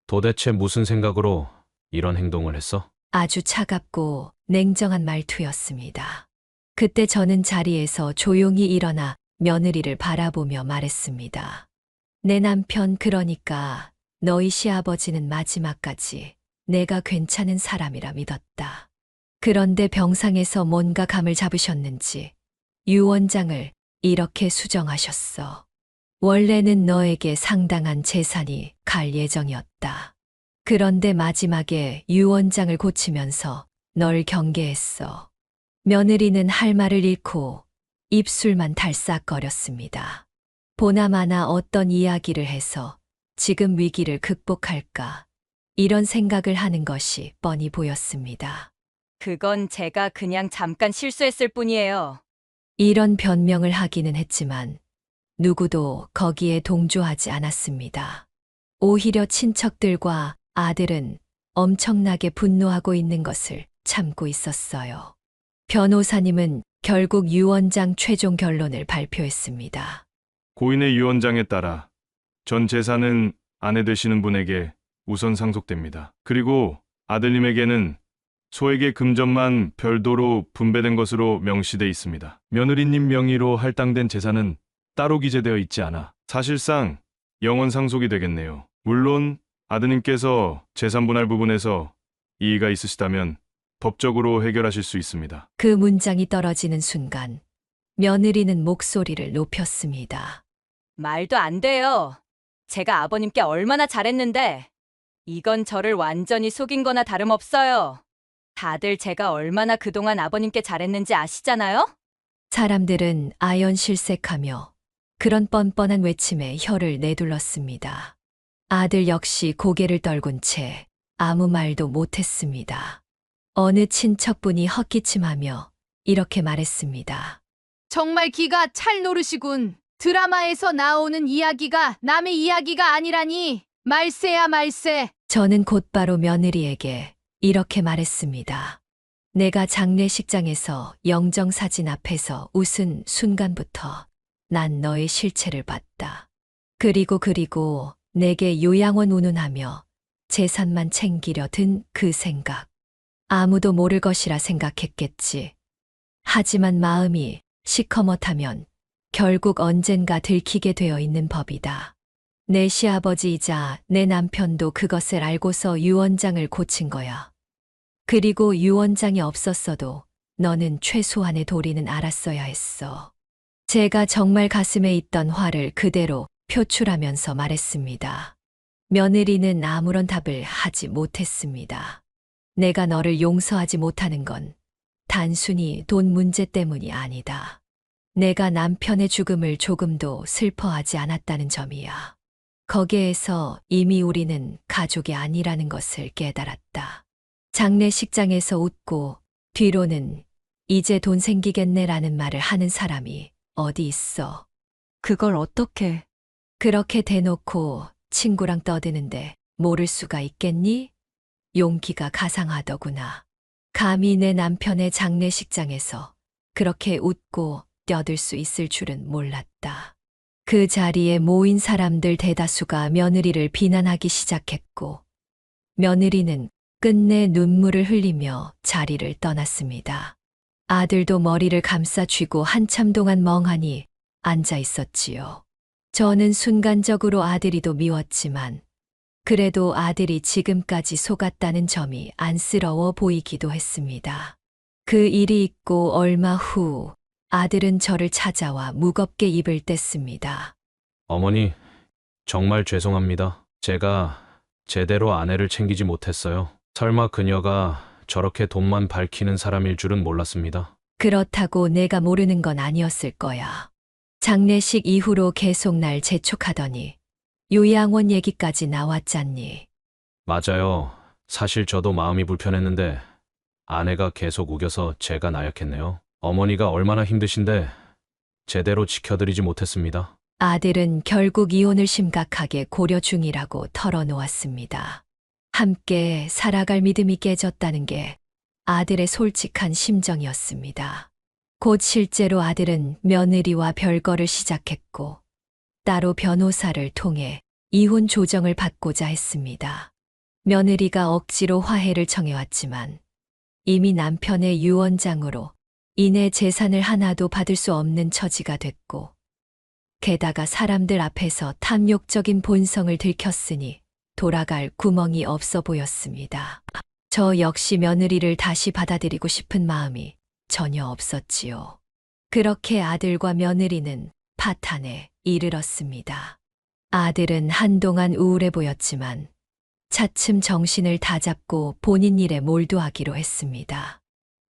도대체 무슨 생각으로 이런 행동을 했어? 아주 차갑고 냉정한 말투였습니다. 그때 저는 자리에서 조용히 일어나 며느리를 바라보며 말했습니다. 내 남편 그러니까 너희 시아버지는 마지막까지 내가 괜찮은 사람이라 믿었다. 그런데 병상에서 뭔가 감을 잡으셨는지 유언장을 이렇게 수정하셨어. 원래는 너에게 상당한 재산이 갈 예정이었다. 그런데 마지막에 유언장을 고치면서 널 경계했어. 며느리는 할 말을 잃고 입술만 달싹거렸습니다. 보나마나 어떤 이야기를 해서 지금 위기를 극복할까 이런 생각을 하는 것이 뻔히 보였습니다. 그건 제가 그냥 잠깐 실수했을 뿐이에요. 이런 변명을 하기는 했지만 누구도 거기에 동조하지 않았습니다. 오히려 친척들과 아들은 엄청나게 분노하고 있는 것을 참고 있었어요. 변호사님은 결국 유원장 최종 결론을 발표했습니다. 고인의 유언장에 따라 전 재산은 아내 되시는 분에게 우선 상속됩니다. 그리고 아들님에게는 소액의 금전만 별도로 분배된 것으로 명시돼 있습니다. 며느리님 명의로 할당된 재산은 따로 기재되어 있지 않아 사실상 영원 상속이 되겠네요. 물론 아드님께서 재산 분할 부분에서 이의가 있으시다면 법적으로 해결하실 수 있습니다. 그 문장이 떨어지는 순간 며느리는 목소리를 높였습니다. 말도 안 돼요. 제가 아버님께 얼마나 잘했는데. 이건 저를 완전히 속인 거나 다름없어요. 다들 제가 얼마나 그동안 아버님께 잘했는지 아시잖아요? 사람들은 아연실색하며 그런 뻔뻔한 외침에 혀를 내둘렀습니다. 아들 역시 고개를 떨군 채 아무 말도 못했습니다. 어느 친척분이 헛기침하며 이렇게 말했습니다. 정말 기가 찰 노릇이군. 드라마에서 나오는 이야기가 남의 이야기가 아니라니. 말세야 말세. 저는 곧바로 며느리에게 이렇게 말했습니다. 내가 장례식장에서 영정사진 앞에서 웃은 순간부터 난 너의 실체를 봤다. 그리고 내게 요양원 운운하며 재산만 챙기려 든 그 생각. 아무도 모를 것이라 생각했겠지. 하지만 마음이 시커멓다면 결국 언젠가 들키게 되어 있는 법이다. 내 시아버지이자 내 남편도 그것을 알고서 유언장을 고친 거야. 그리고 유언장이 없었어도 너는 최소한의 도리는 알았어야 했어. 제가 정말 가슴에 있던 화를 그대로 표출하면서 말했습니다. 며느리는 아무런 답을 하지 못했습니다. 내가 너를 용서하지 못하는 건 단순히 돈 문제 때문이 아니다. 내가 남편의 죽음을 조금도 슬퍼하지 않았다는 점이야. 거기에서 이미 우리는 가족이 아니라는 것을 깨달았다. 장례식장에서 웃고 뒤로는 이제 돈 생기겠네라는 말을 하는 사람이 어디 있어. 그걸 어떻게... 그렇게 대놓고 친구랑 떠드는데 모를 수가 있겠니? 용기가 가상하더구나. 감히 내 남편의 장례식장에서 그렇게 웃고 떠들 수 있을 줄은 몰랐다. 그 자리에 모인 사람들 대다수가 며느리를 비난하기 시작했고, 며느리는 끝내 눈물을 흘리며 자리를 떠났습니다. 아들도 머리를 감싸 쥐고 한참 동안 멍하니 앉아 있었지요. 저는 순간적으로 아들이도 미웠지만, 그래도 아들이 지금까지 속았다는 점이 안쓰러워 보이기도 했습니다. 그 일이 있고 얼마 후 아들은 저를 찾아와 무겁게 입을 뗐습니다. 어머니, 정말 죄송합니다. 제가 제대로 아내를 챙기지 못했어요. 설마 그녀가 저렇게 돈만 밝히는 사람일 줄은 몰랐습니다. 그렇다고 내가 모르는 건 아니었을 거야. 장례식 이후로 계속 날 재촉하더니 요양원 얘기까지 나왔잖니. 맞아요. 사실 저도 마음이 불편했는데 아내가 계속 우겨서 제가 나약했네요. 어머니가 얼마나 힘드신데 제대로 지켜드리지 못했습니다. 아들은 결국 이혼을 심각하게 고려 중이라고 털어놓았습니다. 함께 살아갈 믿음이 깨졌다는 게 아들의 솔직한 심정이었습니다. 곧 실제로 아들은 며느리와 별거를 시작했고 따로 변호사를 통해 이혼 조정을 받고자 했습니다. 며느리가 억지로 화해를 청해왔지만 이미 남편의 유언장으로 이내 재산을 하나도 받을 수 없는 처지가 됐고 게다가 사람들 앞에서 탐욕적인 본성을 들켰으니 돌아갈 구멍이 없어 보였습니다. 저 역시 며느리를 다시 받아들이고 싶은 마음이 전혀 없었지요. 그렇게 아들과 며느리는 파탄에 이르렀습니다. 아들은 한동안 우울해 보였지만 차츰 정신을 다잡고 본인 일에 몰두하기로 했습니다.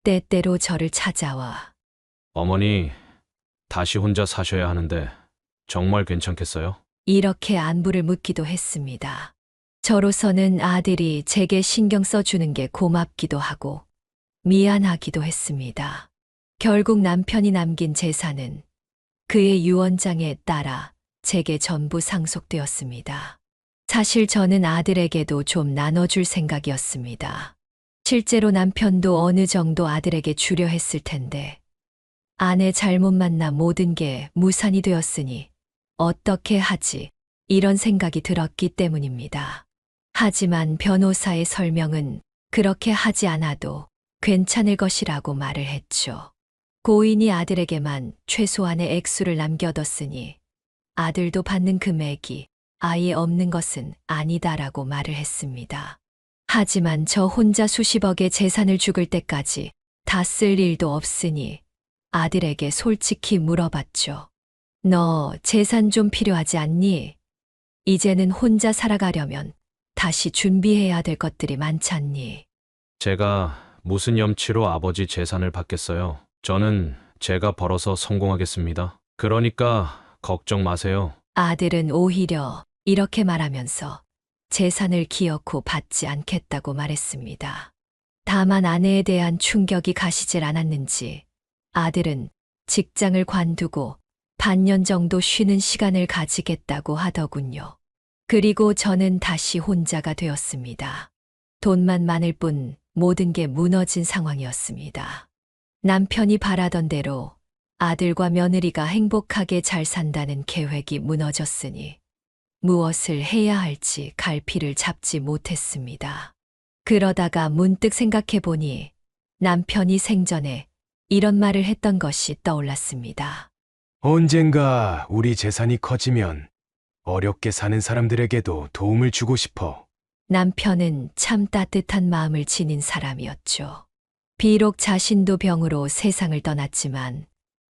때때로 저를 찾아와 어머니, 다시 혼자 사셔야 하는데 정말 괜찮겠어요? 이렇게 안부를 묻기도 했습니다. 저로서는 아들이 제게 신경 써주는 게 고맙기도 하고 미안하기도 했습니다. 결국 남편이 남긴 재산은 그의 유언장에 따라 제게 전부 상속되었습니다. 사실 저는 아들에게도 좀 나눠줄 생각이었습니다. 실제로 남편도 어느 정도 아들에게 주려 했을 텐데 아내 잘못 만나 모든 게 무산이 되었으니 어떻게 하지? 이런 생각이 들었기 때문입니다. 하지만 변호사의 설명은 그렇게 하지 않아도 괜찮을 것이라고 말을 했죠. 고인이 아들에게만 최소한의 액수를 남겨뒀으니 아들도 받는 금액이 아예 없는 것은 아니다라고 말을 했습니다. 하지만 저 혼자 수십억의 재산을 죽을 때까지 다 쓸 일도 없으니 아들에게 솔직히 물어봤죠. 너 재산 좀 필요하지 않니? 이제는 혼자 살아가려면 다시 준비해야 될 것들이 많잖니. 제가 무슨 염치로 아버지 재산을 받겠어요? 저는 제가 벌어서 성공하겠습니다. 그러니까 걱정 마세요. 아들은 오히려 이렇게 말하면서 재산을 기어코 받지 않겠다고 말했습니다. 다만 아내에 대한 충격이 가시질 않았는지 아들은 직장을 관두고 반년 정도 쉬는 시간을 가지겠다고 하더군요. 그리고 저는 다시 혼자가 되었습니다. 돈만 많을 뿐 모든 게 무너진 상황이었습니다. 남편이 바라던 대로 아들과 며느리가 행복하게 잘 산다는 계획이 무너졌으니 무엇을 해야 할지 갈피를 잡지 못했습니다. 그러다가 문득 생각해 보니 남편이 생전에 이런 말을 했던 것이 떠올랐습니다. 언젠가 우리 재산이 커지면 어렵게 사는 사람들에게도 도움을 주고 싶어. 남편은 참 따뜻한 마음을 지닌 사람이었죠. 비록 자신도 병으로 세상을 떠났지만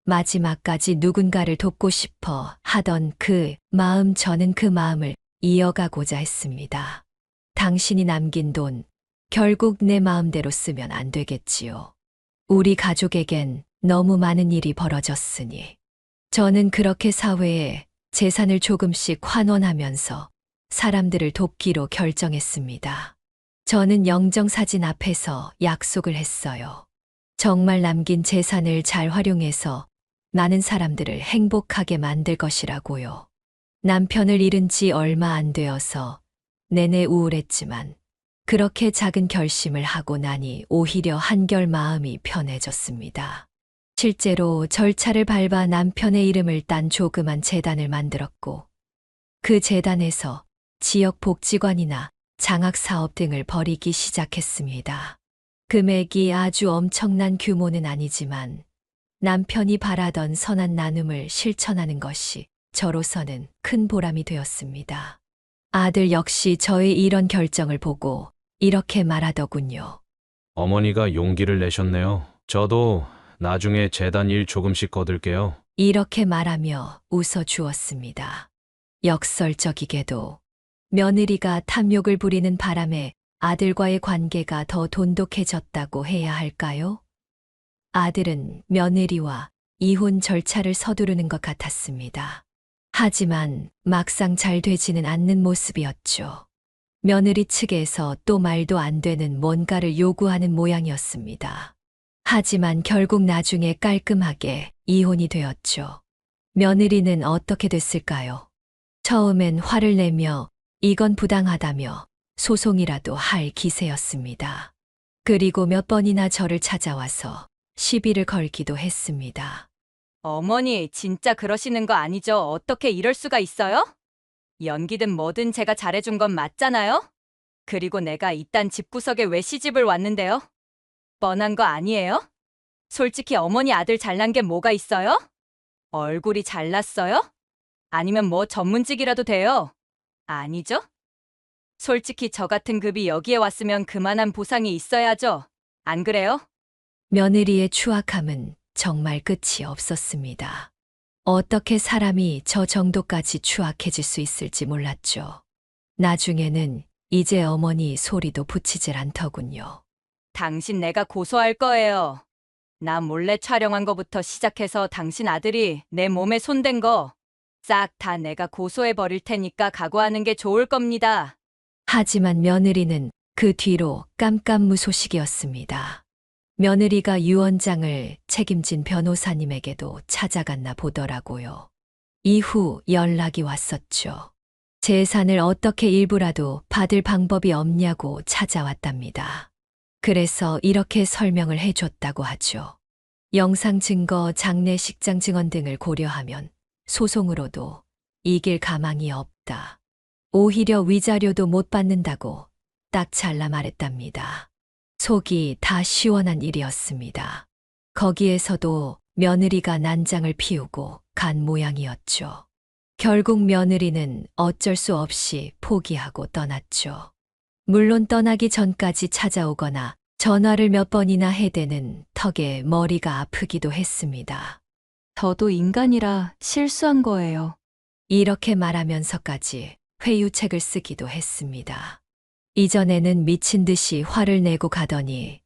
마지막까지 누군가를 돕고 싶어 하던 그 마음, 저는 그 마음을 이어가고자 했습니다. 당신이 남긴 돈, 결국 내 마음대로 쓰면 안 되겠지요. 우리 가족에겐 너무 많은 일이 벌어졌으니. 저는 그렇게 사회에 재산을 조금씩 환원하면서 사람들을 돕기로 결정했습니다. 저는 영정사진 앞에서 약속을 했어요. 정말 남긴 재산을 잘 활용해서 많은 사람들을 행복하게 만들 것이라고요. 남편을 잃은 지 얼마 안 되어서 내내 우울했지만 그렇게 작은 결심을 하고 나니 오히려 한결 마음이 편해졌습니다. 실제로 절차를 밟아 남편의 이름을 딴 조그만 재단을 만들었고 그 재단에서 지역 복지관이나 장학사업 등을 벌이기 시작했습니다. 금액이 아주 엄청난 규모는 아니지만 남편이 바라던 선한 나눔을 실천하는 것이 저로서는 큰 보람이 되었습니다. 아들 역시 저의 이런 결정을 보고 이렇게 말하더군요. 어머니가 용기를 내셨네요. 저도 나중에 재단 일 조금씩 거둘게요. 이렇게 말하며 웃어 주었습니다. 역설적이게도 며느리가 탐욕을 부리는 바람에 아들과의 관계가 더 돈독해졌다고 해야 할까요? 아들은 며느리와 이혼 절차를 서두르는 것 같았습니다. 하지만 막상 잘 되지는 않는 모습이었죠. 며느리 측에서 또 말도 안 되는 뭔가를 요구하는 모양이었습니다. 하지만 결국 나중에 깔끔하게 이혼이 되었죠. 며느리는 어떻게 됐을까요? 처음엔 화를 내며 이건 부당하다며 소송이라도 할 기세였습니다. 그리고 몇 번이나 저를 찾아와서 시비를 걸기도 했습니다. 어머니, 진짜 그러시는 거 아니죠? 어떻게 이럴 수가 있어요? 연기든 뭐든 제가 잘해준 건 맞잖아요? 그리고 내가 이딴 집구석에 왜 시집을 왔는데요? 뻔한 거 아니에요? 솔직히 어머니 아들 잘난 게 뭐가 있어요? 얼굴이 잘났어요? 아니면 뭐 전문직이라도 돼요? 아니죠? 솔직히 저 같은 급이 여기에 왔으면 그만한 보상이 있어야죠. 안 그래요? 며느리의 추악함은 정말 끝이 없었습니다. 어떻게 사람이 저 정도까지 추악해질 수 있을지 몰랐죠. 나중에는 이제 어머니 소리도 붙이질 않더군요. 당신 내가 고소할 거예요. 나 몰래 촬영한 거부터 시작해서 당신 아들이 내 몸에 손댄 거 싹 다 내가 고소해 버릴 테니까 각오하는 게 좋을 겁니다. 하지만 며느리는 그 뒤로 깜깜무소식이었습니다. 며느리가 유언장을 책임진 변호사님에게도 찾아갔나 보더라고요. 이후 연락이 왔었죠. 재산을 어떻게 일부라도 받을 방법이 없냐고 찾아왔답니다. 그래서 이렇게 설명을 해줬다고 하죠. 영상 증거, 장례식장 증언 등을 고려하면 소송으로도 이길 가망이 없다. 오히려 위자료도 못 받는다고 딱 잘라 말했답니다. 속이 다 시원한 일이었습니다. 거기에서도 며느리가 난장을 피우고 간 모양이었죠. 결국 며느리는 어쩔 수 없이 포기하고 떠났죠. 물론 떠나기 전까지 찾아오거나 전화를 몇 번이나 해대는 턱에 머리가 아프기도 했습니다. 저도 인간이라 실수한 거예요. 이렇게 말하면서까지 회유책을 쓰기도 했습니다. 이전에는 미친 듯이 화를 내고 가더니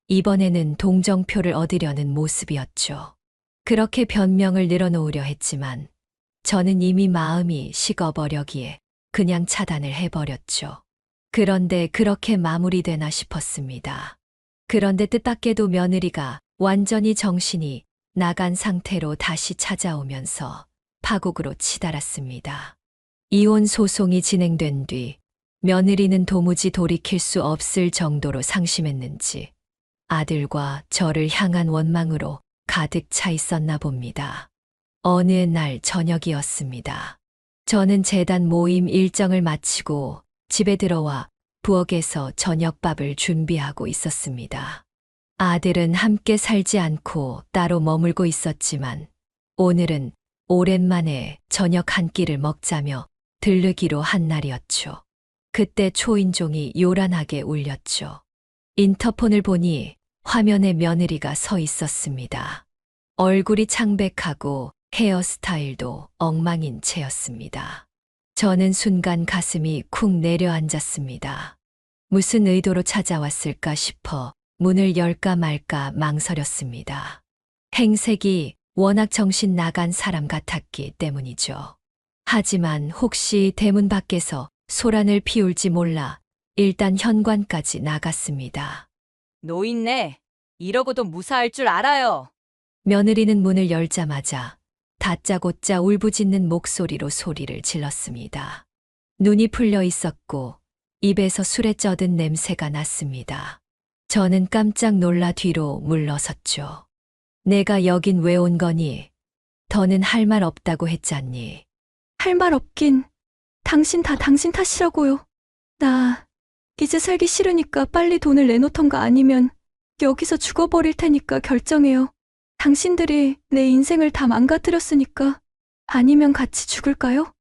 이번에는 동정표를 얻으려는 모습이었죠. 그렇게 변명을 늘어놓으려 했지만 저는 이미 마음이 식어버려기에 그냥 차단을 해버렸죠. 그런데 그렇게 마무리되나 싶었습니다. 그런데 뜻밖에도 며느리가 완전히 정신이 나간 상태로 다시 찾아오면서 파국으로 치달았습니다. 이혼 소송이 진행된 뒤 며느리는 도무지 돌이킬 수 없을 정도로 상심했는지 아들과 저를 향한 원망으로 가득 차 있었나 봅니다. 어느 날 저녁이었습니다. 저는 재단 모임 일정을 마치고 집에 들어와 부엌에서 저녁밥을 준비하고 있었습니다. 아들은 함께 살지 않고 따로 머물고 있었지만 오늘은 오랜만에 저녁 한 끼를 먹자며 들르기로 한 날이었죠. 그때 초인종이 요란하게 울렸죠. 인터폰을 보니 화면에 며느리가 서 있었습니다. 얼굴이 창백하고 헤어스타일도 엉망인 채였습니다. 저는 순간 가슴이 쿵 내려앉았습니다. 무슨 의도로 찾아왔을까 싶어 문을 열까 말까 망설였습니다. 행색이 워낙 정신 나간 사람 같았기 때문이죠. 하지만 혹시 대문 밖에서 소란을 피울지 몰라 일단 현관까지 나갔습니다. 노인네, 이러고도 무사할 줄 알아요. 며느리는 문을 열자마자 다짜고짜 울부짖는 목소리로 소리를 질렀습니다. 눈이 풀려 있었고 입에서 술에 쩌든 냄새가 났습니다. 저는 깜짝 놀라 뒤로 물러섰죠. 내가 여긴 왜 온 거니? 더는 할 말 없다고 했잖니. 할 말 없긴. 당신 다 당신 탓이라고요. 나 이제 살기 싫으니까 빨리 돈을 내놓던가 아니면 여기서 죽어버릴 테니까 결정해요. 당신들이 내 인생을 다 망가뜨렸으니까 아니면 같이 죽을까요?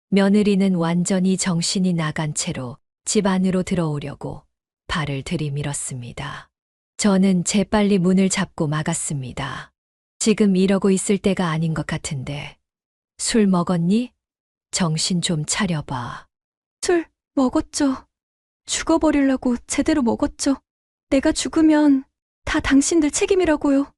며느리는 완전히 정신이 나간 채로 집 안으로 들어오려고 발을 들이밀었습니다. 저는 재빨리 문을 잡고 막았습니다. 지금 이러고 있을 때가 아닌 것 같은데. 술 먹었니? 정신 좀 차려봐. 술 먹었죠. 죽어버리려고 제대로 먹었죠. 내가 죽으면 다 당신들 책임이라고요.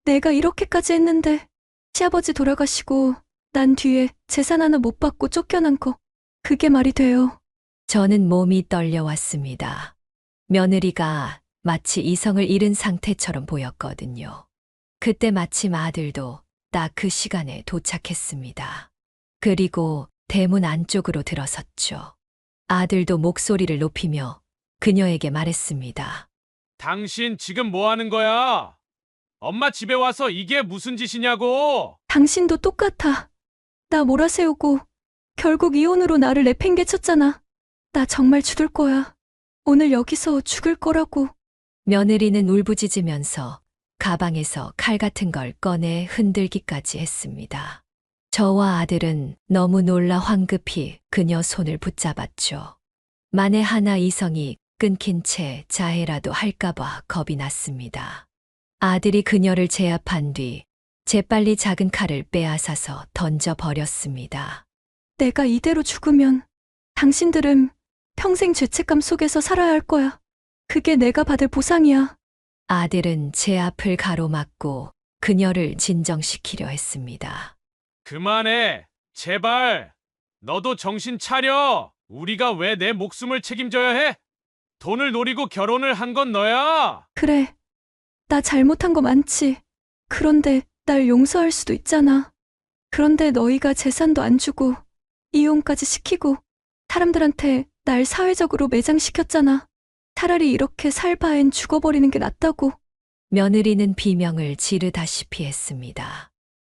내가 이렇게까지 했는데 시아버지 돌아가시고 난 뒤에 재산 하나 못 받고 쫓겨난 거 그게 말이 돼요. 저는 몸이 떨려왔습니다. 며느리가 마치 이성을 잃은 상태처럼 보였거든요. 그때 마침 아들도 딱 그 시간에 도착했습니다. 그리고 대문 안쪽으로 들어섰죠. 아들도 목소리를 높이며 그녀에게 말했습니다. 당신 지금 뭐 하는 거야? 엄마 집에 와서 이게 무슨 짓이냐고! 당신도 똑같아. 나 몰아세우고 결국 이혼으로 나를 내팽개쳤잖아. 나 정말 죽을 거야. 오늘 여기서 죽을 거라고. 며느리는 울부짖으면서 가방에서 칼 같은 걸 꺼내 흔들기까지 했습니다. 저와 아들은 너무 놀라 황급히 그녀 손을 붙잡았죠. 만에 하나 이성이 끊긴 채 자해라도 할까봐 겁이 났습니다. 아들이 그녀를 제압한 뒤 재빨리 작은 칼을 빼앗아서 던져버렸습니다. 내가 이대로 죽으면 당신들은 평생 죄책감 속에서 살아야 할 거야. 그게 내가 받을 보상이야. 아들은 제 앞을 가로막고 그녀를 진정시키려 했습니다. 그만해! 제발! 너도 정신 차려! 우리가 왜 내 목숨을 책임져야 해? 돈을 노리고 결혼을 한 건 너야! 그래, 나 잘못한 거 많지. 그런데 날 용서할 수도 있잖아. 그런데 너희가 재산도 안 주고 이혼까지 시키고 사람들한테 날 사회적으로 매장시켰잖아. 차라리 이렇게 살 바엔 죽어버리는 게 낫다고. 며느리는 비명을 지르다시피 했습니다.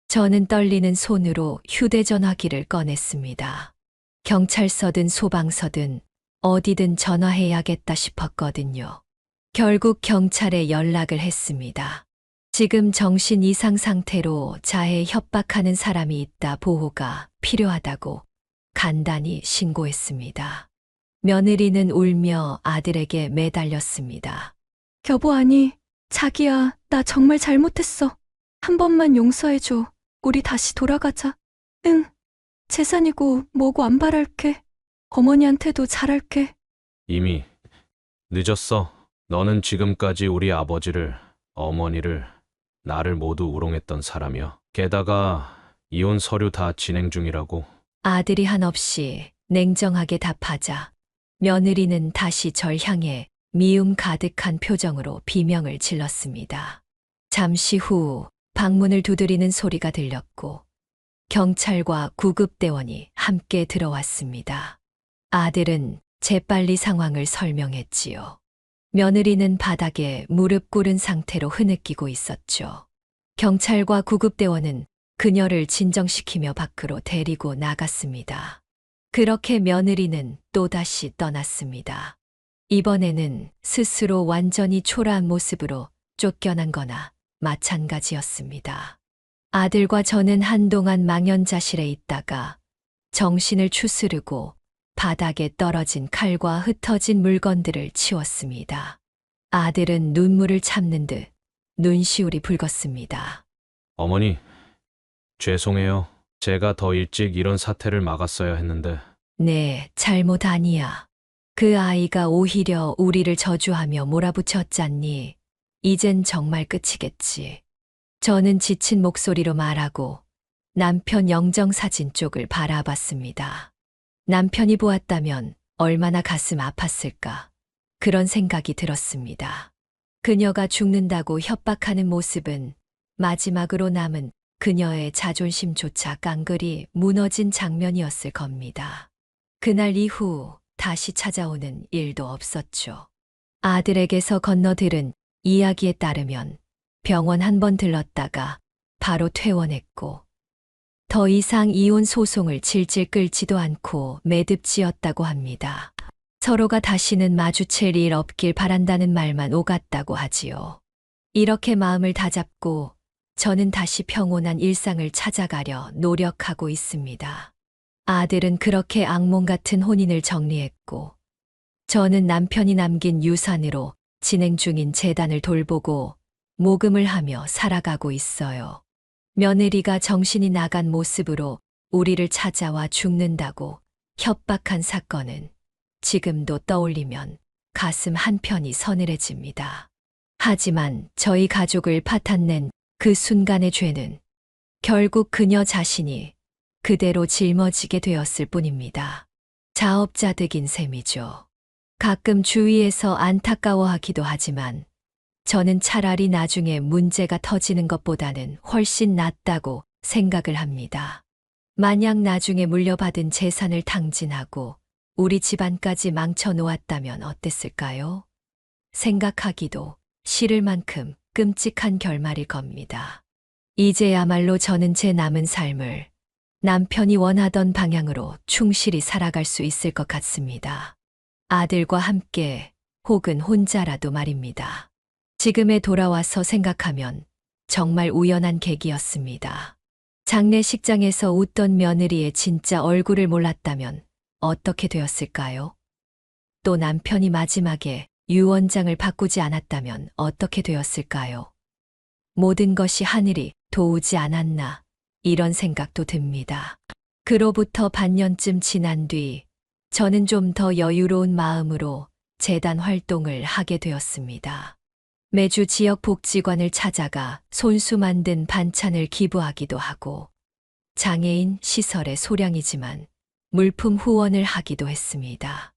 저는 떨리는 손으로 휴대전화기를 꺼냈습니다. 경찰서든 소방서든 어디든 전화해야겠다 싶었거든요. 결국 경찰에 연락을 했습니다. 지금 정신 이상 상태로 자해 협박하는 사람이 있다, 보호가 필요하다고 간단히 신고했습니다. 며느리는 울며 아들에게 매달렸습니다. 여보, 아니, 자기야, 나 정말 잘못했어. 한 번만 용서해줘. 우리 다시 돌아가자. 응, 재산이고 뭐고 안 바랄게. 어머니한테도 잘할게. 이미 늦었어. 너는 지금까지 우리 아버지를, 어머니를, 나를 모두 우롱했던 사람이야. 게다가 이혼 서류 다 진행 중이라고. 아들이 한없이 냉정하게 답하자 며느리는 다시 절 향해 미움 가득한 표정으로 비명을 질렀습니다. 잠시 후 방문을 두드리는 소리가 들렸고 경찰과 구급대원이 함께 들어왔습니다. 아들은 재빨리 상황을 설명했지요. 며느리는 바닥에 무릎 꿇은 상태로 흐느끼고 있었죠. 경찰과 구급대원은 그녀를 진정시키며 밖으로 데리고 나갔습니다. 그렇게 며느리는 또다시 떠났습니다. 이번에는 스스로 완전히 초라한 모습으로 쫓겨난 거나 마찬가지였습니다. 아들과 저는 한동안 망연자실해 있다가 정신을 추스르고 바닥에 떨어진 칼과 흩어진 물건들을 치웠습니다. 아들은 눈물을 참는 듯 눈시울이 붉었습니다. 어머니, 죄송해요. 제가 더 일찍 이런 사태를 막았어야 했는데. 네, 잘못 아니야. 그 아이가 오히려 우리를 저주하며 몰아붙였잖니. 이젠 정말 끝이겠지. 저는 지친 목소리로 말하고 남편 영정사진 쪽을 바라봤습니다. 남편이 보았다면 얼마나 가슴 아팠을까. 그런 생각이 들었습니다. 그녀가 죽는다고 협박하는 모습은 마지막으로 남은 그녀의 자존심조차 깡그리 무너진 장면이었을 겁니다. 그날 이후 다시 찾아오는 일도 없었죠. 아들에게서 건너들은 이야기에 따르면 병원 한 번 들렀다가 바로 퇴원했고 더 이상 이혼 소송을 질질 끌지도 않고 매듭지었다고 합니다. 서로가 다시는 마주칠 일 없길 바란다는 말만 오갔다고 하지요. 이렇게 마음을 다잡고 저는 다시 평온한 일상을 찾아가려 노력하고 있습니다. 아들은 그렇게 악몽 같은 혼인을 정리했고 저는 남편이 남긴 유산으로 진행 중인 재단을 돌보고 모금을 하며 살아가고 있어요. 며느리가 정신이 나간 모습으로 우리를 찾아와 죽는다고 협박한 사건은 지금도 떠올리면 가슴 한편이 서늘해집니다. 하지만 저희 가족을 파탄낸 그 순간의 죄는 결국 그녀 자신이 그대로 짊어지게 되었을 뿐입니다. 자업자득인 셈이죠. 가끔 주위에서 안타까워하기도 하지만 저는 차라리 나중에 문제가 터지는 것보다는 훨씬 낫다고 생각을 합니다. 만약 나중에 물려받은 재산을 탕진하고 우리 집안까지 망쳐놓았다면 어땠을까요? 생각하기도 싫을 만큼 끔찍한 결말일 겁니다. 이제야말로 저는 제 남은 삶을 남편이 원하던 방향으로 충실히 살아갈 수 있을 것 같습니다. 아들과 함께 혹은 혼자라도 말입니다. 지금에 돌아와서 생각하면 정말 우연한 계기였습니다. 장례식장에서 웃던 며느리의 진짜 얼굴을 몰랐다면 어떻게 되었을까요? 또 남편이 마지막에 유언장을 바꾸지 않았다면 어떻게 되었을까요? 모든 것이 하늘이 도우지 않았나 이런 생각도 듭니다. 그로부터 반년쯤 지난 뒤 저는 좀 더 여유로운 마음으로 재단 활동을 하게 되었습니다. 매주 지역 복지관을 찾아가 손수 만든 반찬을 기부하기도 하고 장애인 시설의 소량이지만 물품 후원을 하기도 했습니다.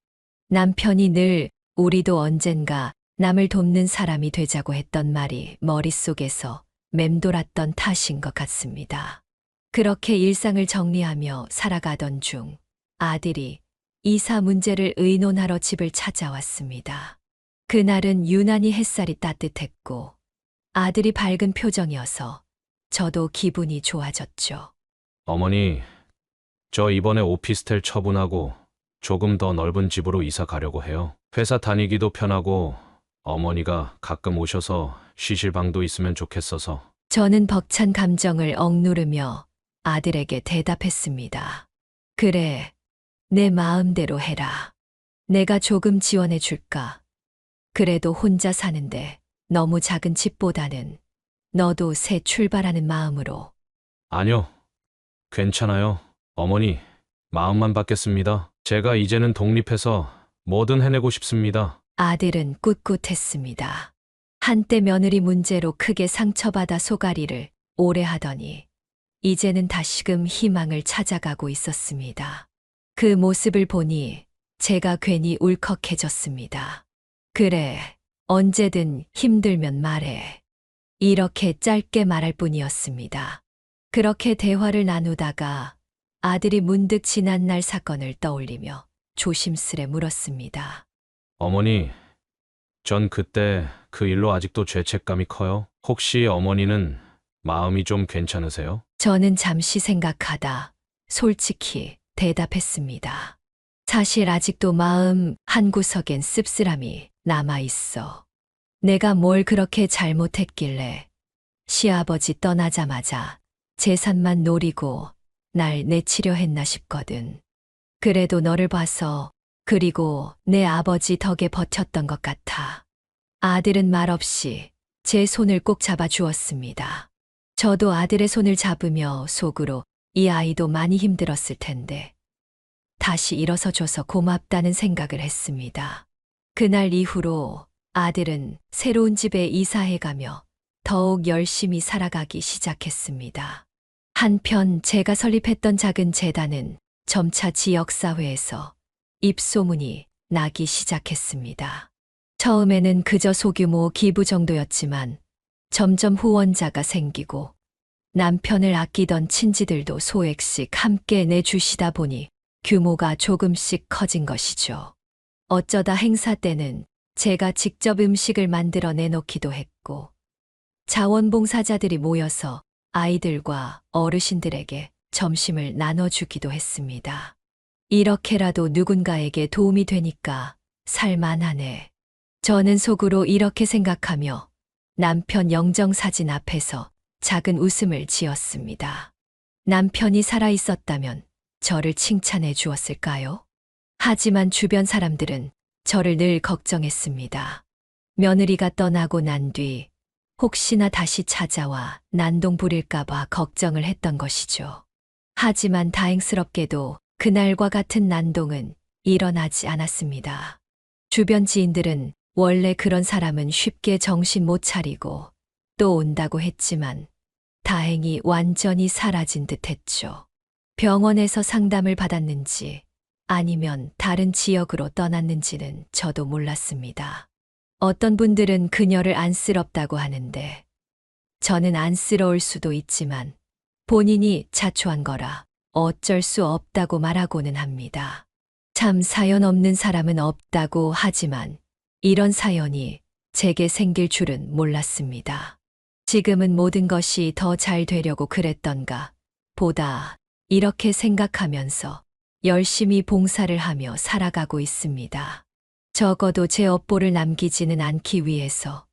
남편이 늘 우리도 언젠가 남을 돕는 사람이 되자고 했던 말이 머릿속에서 맴돌았던 탓인 것 같습니다. 그렇게 일상을 정리하며 살아가던 중 아들이 이사 문제를 의논하러 집을 찾아왔습니다. 그날은 유난히 햇살이 따뜻했고 아들이 밝은 표정이어서 저도 기분이 좋아졌죠. 어머니, 저 이번에 오피스텔 처분하고 조금 더 넓은 집으로 이사 가려고 해요. 회사 다니기도 편하고 어머니가 가끔 오셔서 쉬실 방도 있으면 좋겠어서. 저는 벅찬 감정을 억누르며 아들에게 대답했습니다. 그래, 내 마음대로 해라. 내가 조금 지원해 줄까? 그래도 혼자 사는데 너무 작은 집보다는 너도 새 출발하는 마음으로. 아니요, 괜찮아요. 어머니, 마음만 받겠습니다. 제가 이제는 독립해서 뭐든 해내고 싶습니다. 아들은 꿋꿋했습니다. 한때 며느리 문제로 크게 상처받아 소가리를 오래 하더니 이제는 다시금 희망을 찾아가고 있었습니다. 그 모습을 보니 제가 괜히 울컥해졌습니다. 그래, 언제든 힘들면 말해. 이렇게 짧게 말할 뿐이었습니다. 그렇게 대화를 나누다가 아들이 문득 지난날 사건을 떠올리며 조심스레 물었습니다. 어머니, 전 그때 그 일로 아직도 죄책감이 커요. 혹시 어머니는 마음이 좀 괜찮으세요? 저는 잠시 생각하다 솔직히 대답했습니다. 사실 아직도 마음 한구석엔 씁쓸함이 남아있어. 내가 뭘 그렇게 잘못했길래 시아버지 떠나자마자 재산만 노리고 날 내치려 했나 싶거든. 그래도 너를 봐서 그리고 내 아버지 덕에 버텼던 것 같아. 아들은 말없이 제 손을 꼭 잡아주었습니다. 저도 아들의 손을 잡으며 속으로 이 아이도 많이 힘들었을 텐데 다시 일어서줘서 고맙다는 생각을 했습니다. 그날 이후로 아들은 새로운 집에 이사해가며 더욱 열심히 살아가기 시작했습니다. 한편 제가 설립했던 작은 재단은 점차 지역사회에서 입소문이 나기 시작했습니다. 처음에는 그저 소규모 기부 정도였지만 점점 후원자가 생기고 남편을 아끼던 친지들도 소액씩 함께 내주시다 보니 규모가 조금씩 커진 것이죠. 어쩌다 행사 때는 제가 직접 음식을 만들어 내놓기도 했고 자원봉사자들이 모여서 아이들과 어르신들에게 점심을 나눠주기도 했습니다. 이렇게라도 누군가에게 도움이 되니까 살만하네. 저는 속으로 이렇게 생각하며 남편 영정사진 앞에서 작은 웃음을 지었습니다. 남편이 살아있었다면 저를 칭찬해 주었을까요? 하지만 주변 사람들은 저를 늘 걱정했습니다. 며느리가 떠나고 난 뒤 혹시나 다시 찾아와 난동 부릴까봐 걱정을 했던 것이죠. 하지만 다행스럽게도 그날과 같은 난동은 일어나지 않았습니다. 주변 지인들은 원래 그런 사람은 쉽게 정신 못 차리고 또 온다고 했지만 다행히 완전히 사라진 듯 했죠. 병원에서 상담을 받았는지 아니면 다른 지역으로 떠났는지는 저도 몰랐습니다. 어떤 분들은 그녀를 안쓰럽다고 하는데 저는 안쓰러울 수도 있지만 본인이 자초한 거라 어쩔 수 없다고 말하고는 합니다. 참 사연 없는 사람은 없다고 하지만 이런 사연이 제게 생길 줄은 몰랐습니다. 지금은 모든 것이 더 잘 되려고 그랬던가 보다 이렇게 생각하면서 열심히 봉사를 하며 살아가고 있습니다. 적어도 제 업보를 남기지는 않기 위해서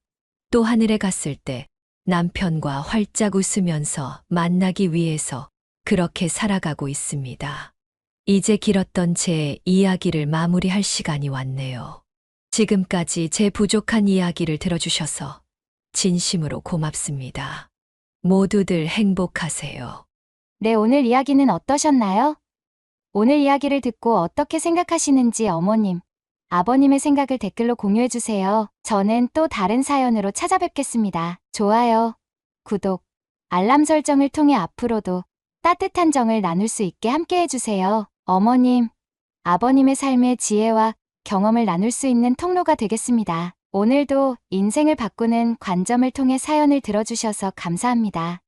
또 하늘에 갔을 때 남편과 활짝 웃으면서 만나기 위해서 그렇게 살아가고 있습니다. 이제 길었던 제 이야기를 마무리할 시간이 왔네요. 지금까지 제 부족한 이야기를 들어주셔서 진심으로 고맙습니다. 모두들 행복하세요. 네, 오늘 이야기는 어떠셨나요? 오늘 이야기를 듣고 어떻게 생각하시는지 어머님, 아버님의 생각을 댓글로 공유해주세요. 저는 또 다른 사연으로 찾아뵙겠습니다. 좋아요, 구독, 알람 설정을 통해 앞으로도 따뜻한 정을 나눌 수 있게 함께 해주세요. 어머님, 아버님의 삶의 지혜와 경험을 나눌 수 있는 통로가 되겠습니다. 오늘도 인생을 바꾸는 관점을 통해 사연을 들어주셔서 감사합니다.